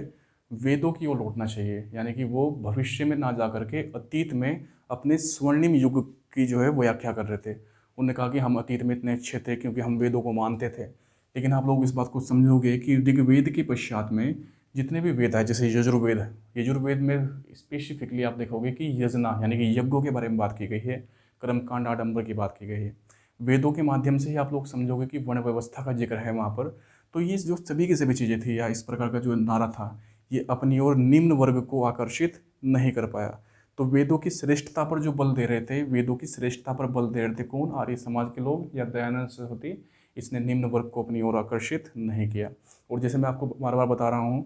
वेदों की ओर लौटना चाहिए, यानी कि वो भविष्य में ना जा करके अतीत में अपने स्वर्णिम युग की जो है व्याख्या कर रहे थे। उन्होंने कहा कि हम अतीत में इतने अच्छे थे क्योंकि हम वेदों को मानते थे। लेकिन आप लोग इस बात को समझोगे कि ऋग्वेद के पश्चात में जितने भी वेद है, जैसे यजुर्वेद, यजुर्वेद में स्पेसिफिकली आप देखोगे कि यजना यानी कि यज्ञों के बारे में बात की गई है, कर्मकांड आडंबर की बात की गई है। वेदों के माध्यम से ही आप लोग समझोगे कि वर्ण व्यवस्था का जिक्र है वहाँ पर। तो ये जो सभी की सभी चीज़ें थी, या इस प्रकार का जो नारा था, ये अपनी ओर निम्न वर्ग को आकर्षित नहीं कर पाया। तो वेदों की श्रेष्ठता पर जो बल दे रहे थे, वेदों की श्रेष्ठता पर बल दे रहे थे कौन? आर्य समाज के लोग या दयानंद सरस्वती। इसने निम्न वर्ग को अपनी ओर आकर्षित नहीं किया। और जैसे मैं आपको बार बार बता रहा हूँ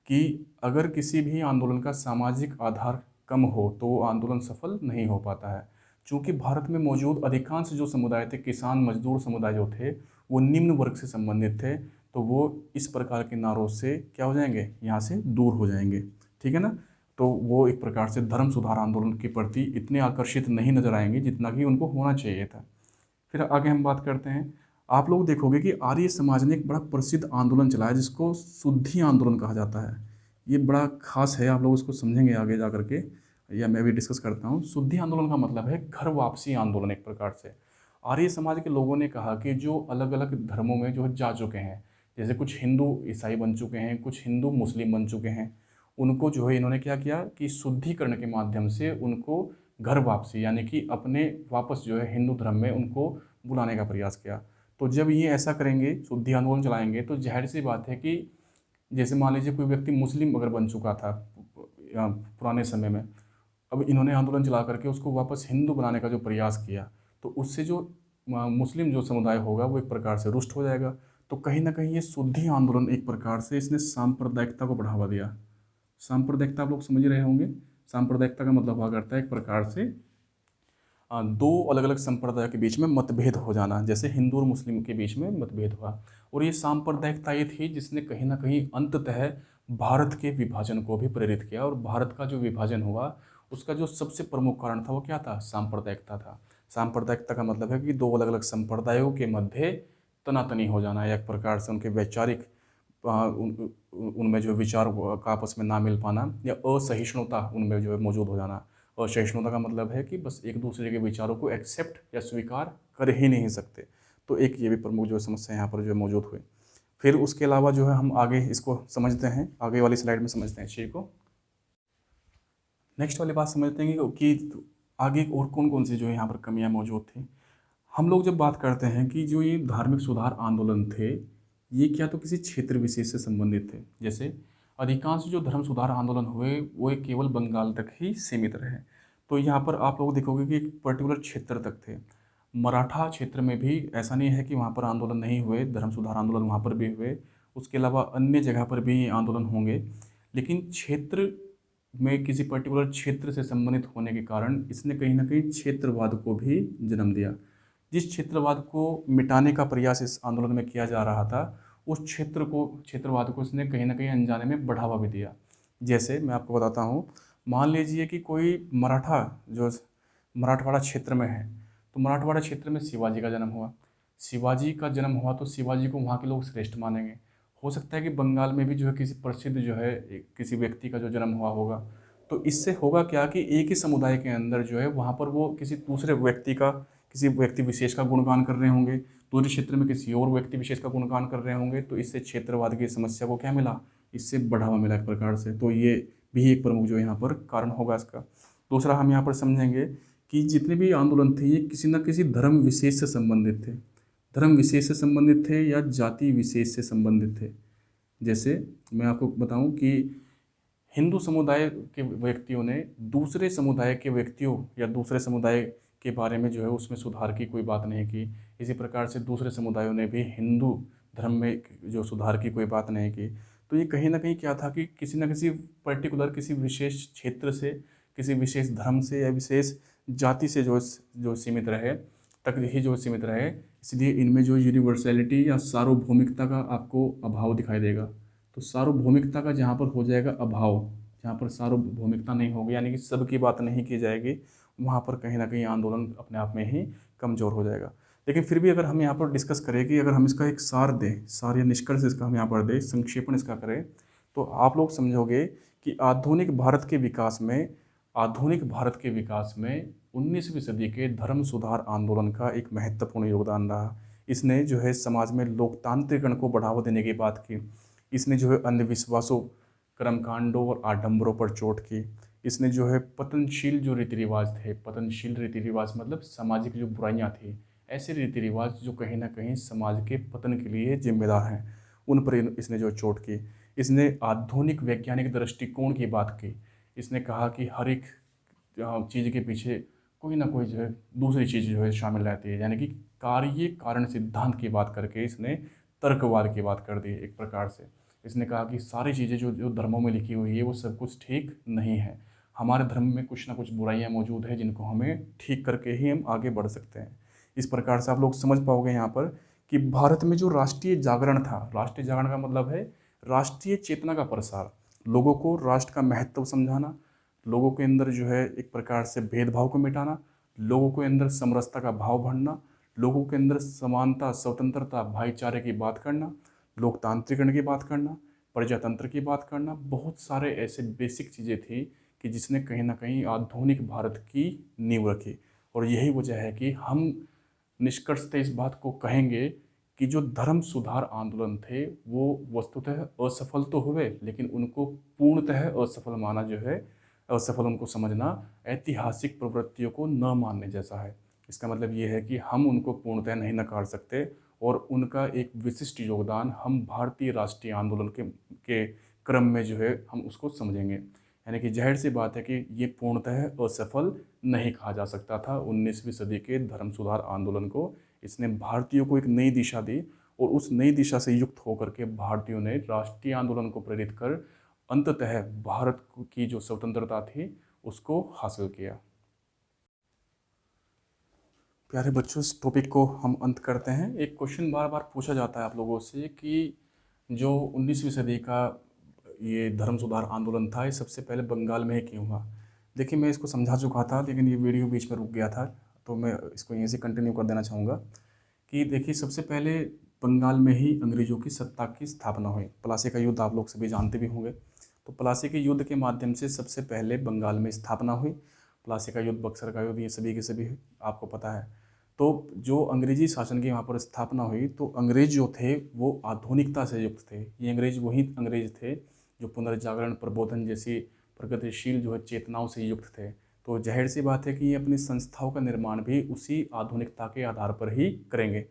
कि अगर किसी भी आंदोलन का सामाजिक आधार कम हो तो वो आंदोलन सफल नहीं हो पाता है। चूँकि भारत में मौजूद अधिकांश जो समुदाय थे, किसान मजदूर समुदाय जो थे, वो निम्न वर्ग से संबंधित थे, तो वो इस प्रकार के नारों से क्या हो जाएंगे? यहाँ से दूर हो जाएंगे। ठीक है ना? तो वो एक प्रकार से धर्म सुधार आंदोलन के प्रति इतने आकर्षित नहीं नजर आएंगे जितना कि उनको होना चाहिए था। फिर आगे हम बात करते हैं, आप लोग देखोगे कि आर्य समाज ने एक बड़ा प्रसिद्ध आंदोलन चलाया जिसको शुद्धि आंदोलन कहा जाता है। ये बड़ा खास है, आप लोग इसको समझेंगे आगे जा करके, या मैं भी डिस्कस करता हूँ। शुद्धि आंदोलन का मतलब है घर वापसी आंदोलन। एक प्रकार से आर्य समाज के लोगों ने कहा कि जो अलग अलग धर्मों में जो जा चुके हैं, जैसे कुछ हिंदू ईसाई बन चुके हैं, कुछ हिंदू मुस्लिम बन चुके हैं, उनको जो है इन्होंने क्या किया कि शुद्धिकरण के माध्यम से उनको घर वापसी यानी कि अपने वापस जो है हिंदू धर्म में उनको बुलाने का प्रयास किया। तो जब ये ऐसा करेंगे, शुद्धि आंदोलन चलाएंगे, तो जाहिर सी बात है कि जैसे मान लीजिए कोई व्यक्ति मुस्लिम अगर बन चुका था पुराने समय में, अब इन्होंने आंदोलन चला करके उसको वापस हिंदू बनाने का जो प्रयास किया, तो उससे जो मुस्लिम जो समुदाय होगा वो एक प्रकार से रुष्ट हो जाएगा। तो कहीं ना कहीं ये शुद्धि आंदोलन एक प्रकार से इसने सांप्रदायिकता को बढ़ावा दिया। सांप्रदायिकता आप लोग समझ रहे होंगे। सांप्रदायिकता का मतलब हुआ करता है एक प्रकार से दो अलग अलग संप्रदायों के बीच में मतभेद हो जाना, जैसे हिंदू और मुस्लिम के बीच में मतभेद हुआ। और ये सांप्रदायिकता ये थी जिसने कहीं ना कहीं अंततः भारत के विभाजन को भी प्रेरित किया। और भारत का जो विभाजन हुआ उसका जो सबसे प्रमुख कारण था वो क्या था? सांप्रदायिकता था। सांप्रदायिकता का मतलब है कि दो अलग अलग संप्रदायों के मध्य तनातनी हो जाना, या एक प्रकार से उनके वैचारिक उनमें जो विचार का आपस में ना मिल पाना, या असहिष्णुता उनमें जो है मौजूद हो जाना। असहिष्णुता का मतलब है कि बस एक दूसरे के विचारों को एक्सेप्ट या स्वीकार कर ही नहीं सकते। तो एक ये भी प्रमुख जो समस्या यहाँ पर जो है मौजूद हुई। फिर उसके अलावा जो है हम आगे इसको समझते हैं, आगे वाली स्लाइड में समझते हैं इस चीज़ को। नेक्स्ट वाली बात समझते हैं कि आगे और कौन कौन सी जो है यहाँ पर कमियाँ मौजूद थी। हम लोग जब बात करते हैं कि जो ये धार्मिक सुधार आंदोलन थे, ये क्या तो किसी क्षेत्र विशेष से संबंधित थे। जैसे अधिकांश जो धर्म सुधार आंदोलन हुए वो केवल बंगाल तक ही सीमित रहे। तो यहाँ पर आप लोग देखोगे कि एक पर्टिकुलर क्षेत्र तक थे। मराठा क्षेत्र में भी ऐसा नहीं है कि वहाँ पर आंदोलन नहीं हुए, धर्म सुधार आंदोलन वहाँ पर भी हुए, उसके अलावा अन्य जगह पर भी ये आंदोलन होंगे। लेकिन क्षेत्र में किसी पर्टिकुलर क्षेत्र से संबंधित होने के कारण इसने कहीं ना कहीं क्षेत्रवाद को भी जन्म दिया। जिस क्षेत्रवाद को मिटाने का प्रयास इस आंदोलन में किया जा रहा था, उस क्षेत्रवाद को इसने कहीं ना कहीं अनजाने में बढ़ावा भी दिया। जैसे मैं आपको बताता हूँ, मान लीजिए कि कोई मराठा जो मराठवाड़ा क्षेत्र में है, तो मराठवाड़ा क्षेत्र में शिवाजी का जन्म हुआ। शिवाजी का जन्म हुआ तो शिवाजी को वहाँ के लोग श्रेष्ठ मानेंगे। हो सकता है कि बंगाल में भी जो है किसी प्रसिद्ध जो है किसी व्यक्ति का जो जन्म हुआ होगा, तो इससे होगा क्या कि एक ही समुदाय के अंदर जो है वहाँ पर वो किसी दूसरे व्यक्ति का, किसी व्यक्ति विशेष का गुणगान कर रहे होंगे, दूसरे क्षेत्र में किसी और व्यक्ति विशेष का गुणगान कर रहे होंगे। तो इससे क्षेत्रवाद की समस्या को क्या मिला? इससे बढ़ावा मिला एक प्रकार से। तो ये भी एक प्रमुख जो यहाँ पर कारण होगा इसका। दूसरा हम यहाँ पर समझेंगे कि जितने भी आंदोलन थे ये किसी न किसी धर्म विशेष से संबंधित थे। धर्म विशेष से संबंधित थे या जाति विशेष से संबंधित थे। जैसे मैं आपको बताऊं कि हिंदू समुदाय के व्यक्तियों ने दूसरे समुदाय के व्यक्तियों या दूसरे समुदाय के बारे में जो है उसमें सुधार की कोई बात नहीं की। इसी प्रकार से दूसरे समुदायों ने भी हिंदू धर्म में जो सुधार की कोई बात नहीं की। तो ये कहीं ना कहीं क्या था कि किसी न किसी पर्टिकुलर किसी विशेष क्षेत्र से, किसी विशेष धर्म से या विशेष जाति से जो सीमित रहे, तक ही जो सीमित रहे। इसलिए इनमें जो यूनिवर्सलिटी या सार्वभौमिकता का आपको अभाव दिखाई देगा। तो सार्वभौमिकता का जहाँ पर हो जाएगा अभाव, जहाँ पर सार्वभौमिकता नहीं होगी यानी कि सबकी बात नहीं की जाएगी, वहाँ पर कहीं ना कहीं आंदोलन अपने आप में ही कमज़ोर हो जाएगा। लेकिन फिर भी अगर हम यहाँ पर डिस्कस करें कि अगर हम इसका एक सार दें, सार या निष्कर्ष इसका हम यहाँ पर दें, संक्षेपण इसका करें, तो आप लोग समझोगे कि आधुनिक भारत के विकास में 19वीं सदी के धर्म सुधार आंदोलन का एक महत्वपूर्ण योगदान रहा। इसने जो है समाज में लोकतांत्रिकरण को बढ़ावा देने की बात की। इसने जो है अंधविश्वासों, कर्मकांडों और आडंबरों पर चोट की। इसने जो है पतनशील जो रीति रिवाज थे, पतनशील रीति रिवाज मतलब सामाजिक जो बुराइयां थी, ऐसे रीति रिवाज जो कहीं ना कहीं समाज के पतन के लिए जिम्मेदार हैं, उन पर इसने जो चोट की। इसने आधुनिक वैज्ञानिक दृष्टिकोण की बात की। इसने कहा कि हर एक चीज़ के पीछे कोई ना कोई जो है दूसरी चीज़ जो है शामिल रहती है, यानी कि कार्य कारण सिद्धांत की बात करके इसने तर्कवाद की बात कर दी एक प्रकार से। इसने कहा कि सारी चीज़ें जो जो धर्मों में लिखी हुई है वो सब कुछ ठीक नहीं है, हमारे धर्म में कुछ ना कुछ बुराइयां मौजूद है जिनको हमें ठीक करके ही हम आगे बढ़ सकते हैं। इस प्रकार से आप लोग समझ पाओगे यहाँ पर कि भारत में जो राष्ट्रीय जागरण था, राष्ट्रीय जागरण का मतलब है राष्ट्रीय चेतना का प्रसार, लोगों को राष्ट्र का महत्व समझाना, लोगों के अंदर जो है एक प्रकार से भेदभाव को मिटाना, लोगों के अंदर समरसता का भाव भरना, लोगों के अंदर समानता, स्वतंत्रता, भाईचारे की बात करना, लोकतांत्रिकरण की बात करना, प्रजातंत्र की बात करना, बहुत सारे ऐसे बेसिक चीज़ें थी कि जिसने कहीं ना कहीं आधुनिक भारत की नींव रखी। और यही वजह है कि हम निष्कर्षतः इस बात को कहेंगे कि जो धर्म सुधार आंदोलन थे वो वस्तुतः असफल तो हुए, लेकिन उनको पूर्णतः असफल माना जो है, असफल उनको समझना ऐतिहासिक प्रवृत्तियों को न मानने जैसा है। इसका मतलब ये है कि हम उनको पूर्णतः नहीं नकार सकते और उनका एक विशिष्ट योगदान हम भारतीय राष्ट्रीय आंदोलन के क्रम में जो है हम उसको समझेंगे। यानी कि जाहिर सी बात है कि ये पूर्णतः असफल नहीं कहा जा सकता था 19वीं सदी के धर्म सुधार आंदोलन को। इसने भारतीयों को एक नई दिशा दी और उस नई दिशा से युक्त होकर के भारतीयों ने राष्ट्रीय आंदोलन को प्रेरित कर अंततः भारत की जो स्वतंत्रता थी उसको हासिल किया। प्यारे बच्चों, इस टॉपिक को हम अंत करते हैं। एक क्वेश्चन बार बार पूछा जाता है आप लोगों से कि जो 19वीं सदी का ये धर्म सुधार आंदोलन था, ये सबसे पहले बंगाल में ही क्यों हुआ। देखिए, मैं इसको समझा चुका था लेकिन ये वीडियो बीच में रुक गया था, तो मैं इसको यहीं से कंटिन्यू कर देना चाहूँगा कि देखिए, सबसे पहले बंगाल में ही अंग्रेज़ों की सत्ता की स्थापना हुई। प्लासी का युद्ध आप लोग सभी जानते भी होंगे। तो प्लासी के युद्ध के माध्यम से सबसे पहले बंगाल में स्थापना हुई। प्लासी का युद्ध, बक्सर का युद्ध, ये सभी के सभी आपको पता है। तो जो अंग्रेजी शासन की वहाँ पर स्थापना हुई, तो अंग्रेज जो थे वो आधुनिकता से युक्त थे। ये अंग्रेज वही अंग्रेज थे जो पुनर्जागरण, प्रबोधन जैसी प्रगतिशील जो है चेतनाओं से युक्त थे। तो जाहिर सी बात है कि ये अपनी संस्थाओं का निर्माण भी उसी आधुनिकता के आधार पर ही करेंगे।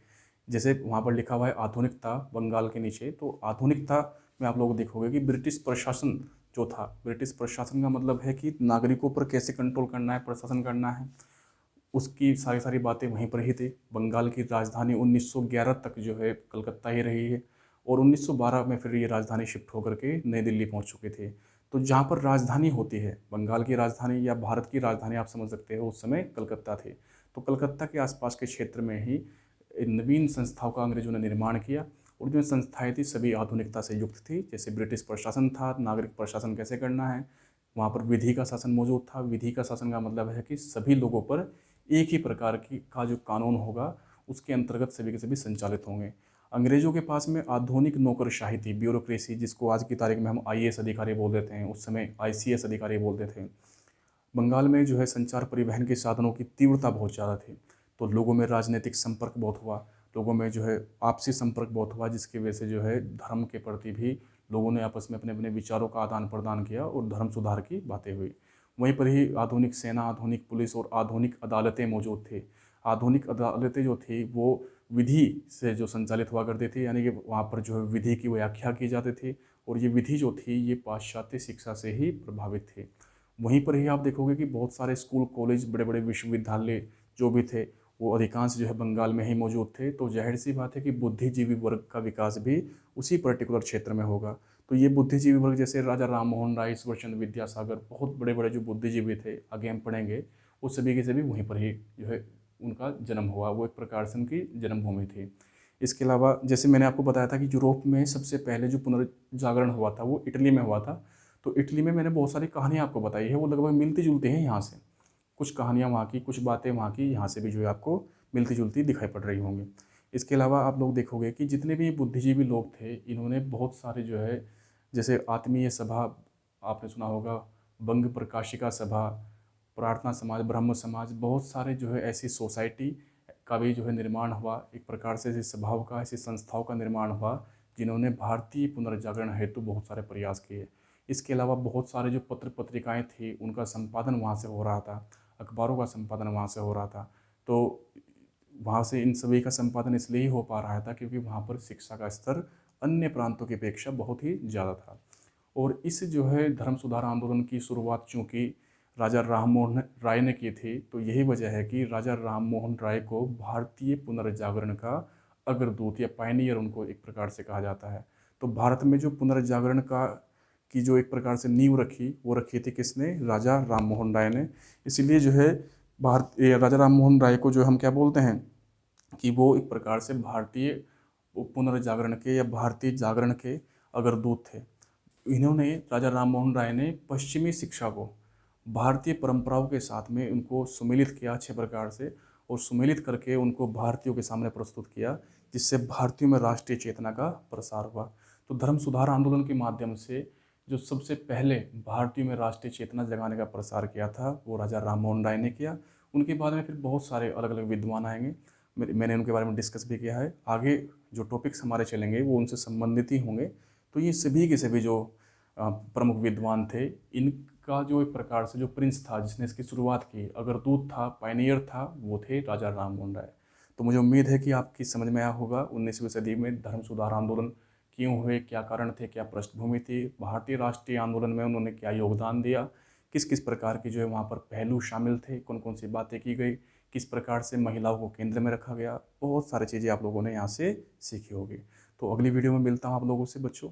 जैसे वहाँ पर लिखा हुआ है आधुनिकता बंगाल के नीचे, तो आधुनिकता में आप लोग देखोगे कि ब्रिटिश प्रशासन जो था, ब्रिटिश प्रशासन का मतलब है कि नागरिकों पर कैसे कंट्रोल करना है, प्रशासन करना है, उसकी सारी सारी बातें वहीं पर ही थी। बंगाल की राजधानी 1911 तक जो है कलकत्ता ही रही है और 1912 में फिर ये राजधानी शिफ्ट होकर के नई दिल्ली पहुंच चुकी थी। तो जहाँ पर राजधानी होती है, बंगाल की राजधानी या भारत की राजधानी आप समझ सकते हो, उस समय कलकत्ता थी। तो कलकत्ता के आसपास के क्षेत्र में ही नवीन संस्थाओं का अंग्रेजों ने निर्माण किया और जो संस्थाएं थी सभी आधुनिकता से युक्त थी। जैसे ब्रिटिश प्रशासन था, नागरिक प्रशासन कैसे करना है, वहाँ पर विधि का शासन मौजूद था। विधि का शासन का मतलब है कि सभी लोगों पर एक ही प्रकार की का जो कानून होगा उसके अंतर्गत सभी के सभी संचालित होंगे। अंग्रेजों के पास में आधुनिक नौकरशाही थी, ब्यूरोक्रेसी, जिसको आज की तारीख में हम आईएएस अधिकारी बोल देते हैं, उस समय आईसीएस अधिकारी बोलते थे। बंगाल में जो है संचार परिवहन के साधनों की तीव्रता बहुत ज़्यादा थी, तो लोगों में राजनीतिक संपर्क बहुत हुआ, लोगों में जो है आपसी संपर्क बहुत हुआ, जिसकी वजह से जो है धर्म के प्रति भी लोगों ने आपस में अपने अपने विचारों का आदान प्रदान किया और धर्म सुधार की बातें हुई। वहीं पर ही आधुनिक सेना, आधुनिक पुलिस और आधुनिक अदालतें मौजूद थी। आधुनिक अदालतें जो थी वो विधि से जो संचालित हुआ करती थी, यानी कि वहाँ पर जो है विधि की व्याख्या की जाती थी और ये विधि जो थी ये पाश्चात्य शिक्षा से ही प्रभावित थी। वहीं पर ही आप देखोगे कि बहुत सारे स्कूल, कॉलेज, बड़े बड़े विश्वविद्यालय जो भी थे वो अधिकांश जो है बंगाल में ही मौजूद थे। तो जाहिर सी बात है कि बुद्धिजीवी वर्ग का विकास भी उसी पर्टिकुलर क्षेत्र में होगा। तो ये बुद्धिजीवी वर्ग जैसे राजा राम मोहन राय, ईश्वरचंद्र विद्यासागर, बहुत बड़े बड़े जो बुद्धिजीवी थे, आगे हम पढ़ेंगे, वो सभी के सभी वहीं पर ही जो है उनका जन्म हुआ। वो एक प्रकार से उनकी जन्मभूमि थी। इसके अलावा जैसे मैंने आपको बताया था कि यूरोप में सबसे पहले जो पुनर्जागरण हुआ था वो इटली में हुआ था। तो इटली में मैंने बहुत सारी कहानियाँ आपको बताई है, वो लगभग मिलती जुलती हैं यहाँ से। कुछ कहानियाँ वहाँ की, कुछ बातें वहाँ की, यहाँ से भी जो है आपको मिलती जुलती दिखाई पड़ रही होंगी। इसके अलावा आप लोग देखोगे कि जितने भी बुद्धिजीवी लोग थे, इन्होंने बहुत सारे जो है, जैसे आत्मीय सभा आपने सुना होगा, बंग प्रकाशिका सभा, प्रार्थना समाज, ब्रह्म समाज, बहुत सारे जो है ऐसी सोसाइटी का भी जो है निर्माण हुआ। एक प्रकार से ऐसी सभाओं का, ऐसी संस्थाओं का निर्माण हुआ जिन्होंने भारतीय पुनर्जागरण हेतु बहुत सारे प्रयास किए। इसके अलावा बहुत सारे जो पत्र पत्रिकाएं थी उनका संपादन वहाँ से हो रहा था, अखबारों का संपादन वहाँ से हो रहा था। तो वहाँ से इन सभी का संपादन इसलिए ही हो पा रहा था क्योंकि वहाँ पर शिक्षा का स्तर अन्य प्रांतों की अपेक्षा बहुत ही ज़्यादा था। और इस जो है धर्म सुधार आंदोलन की शुरुआत चूँकि राजा राम मोहन राय ने की थी, तो यही वजह है कि राजा राम मोहन राय को भारतीय पुनर्जागरण का अग्रदूत या पायनियर उनको एक प्रकार से कहा जाता है। तो भारत में जो पुनर्जागरण का की जो एक प्रकार से नींव रखी, वो रखी थी किसने? राजा राम मोहन राय ने। इसीलिए जो है राजा राम मोहन राय को जो हम क्या बोलते हैं कि वो एक प्रकार से भारतीय पुनर्जागरण के या भारतीय जागरण के अग्रदूत थे। इन्होंने, राजा राम मोहन राय ने पश्चिमी शिक्षा को भारतीय परंपराओं के साथ में उनको सुमेलित किया अच्छे प्रकार से, और सुमेलित करके उनको भारतीयों के सामने प्रस्तुत किया, जिससे भारतीयों में राष्ट्रीय चेतना का प्रसार हुआ। तो धर्म सुधार आंदोलन के माध्यम से जो सबसे पहले भारतीयों में राष्ट्रीय चेतना जगाने का प्रसार किया था वो राजा राम मोहन राय ने किया। उनके बाद में फिर बहुत सारे अलग अलग विद्वान आएंगे, मैंने उनके बारे में डिस्कस भी किया है। आगे जो टॉपिक्स हमारे चलेंगे वो उनसे संबंधित ही होंगे। तो ये सभी के सभी जो प्रमुख विद्वान थे, इनका जो एक प्रकार से जो प्रिंस था जिसने इसकी शुरुआत की, अग्रदूत था, पायनियर था, वो थे राजा राम मोहन राय। तो मुझे उम्मीद है कि आपकी समझ में आया होगा 19वीं सदी में धर्म सुधार आंदोलन क्यों हुए, क्या कारण थे, क्या पृष्ठभूमि थी, भारतीय राष्ट्रीय आंदोलन में उन्होंने क्या योगदान दिया, किस किस प्रकार की जो है वहाँ पर पहलू शामिल थे, कौन कौन सी बातें की गई, किस प्रकार से महिलाओं को केंद्र में रखा गया। बहुत सारी चीज़ें आप लोगों ने यहाँ से सीखी होगी। तो अगली वीडियो में मिलता हूँ आप लोगों से बच्चों।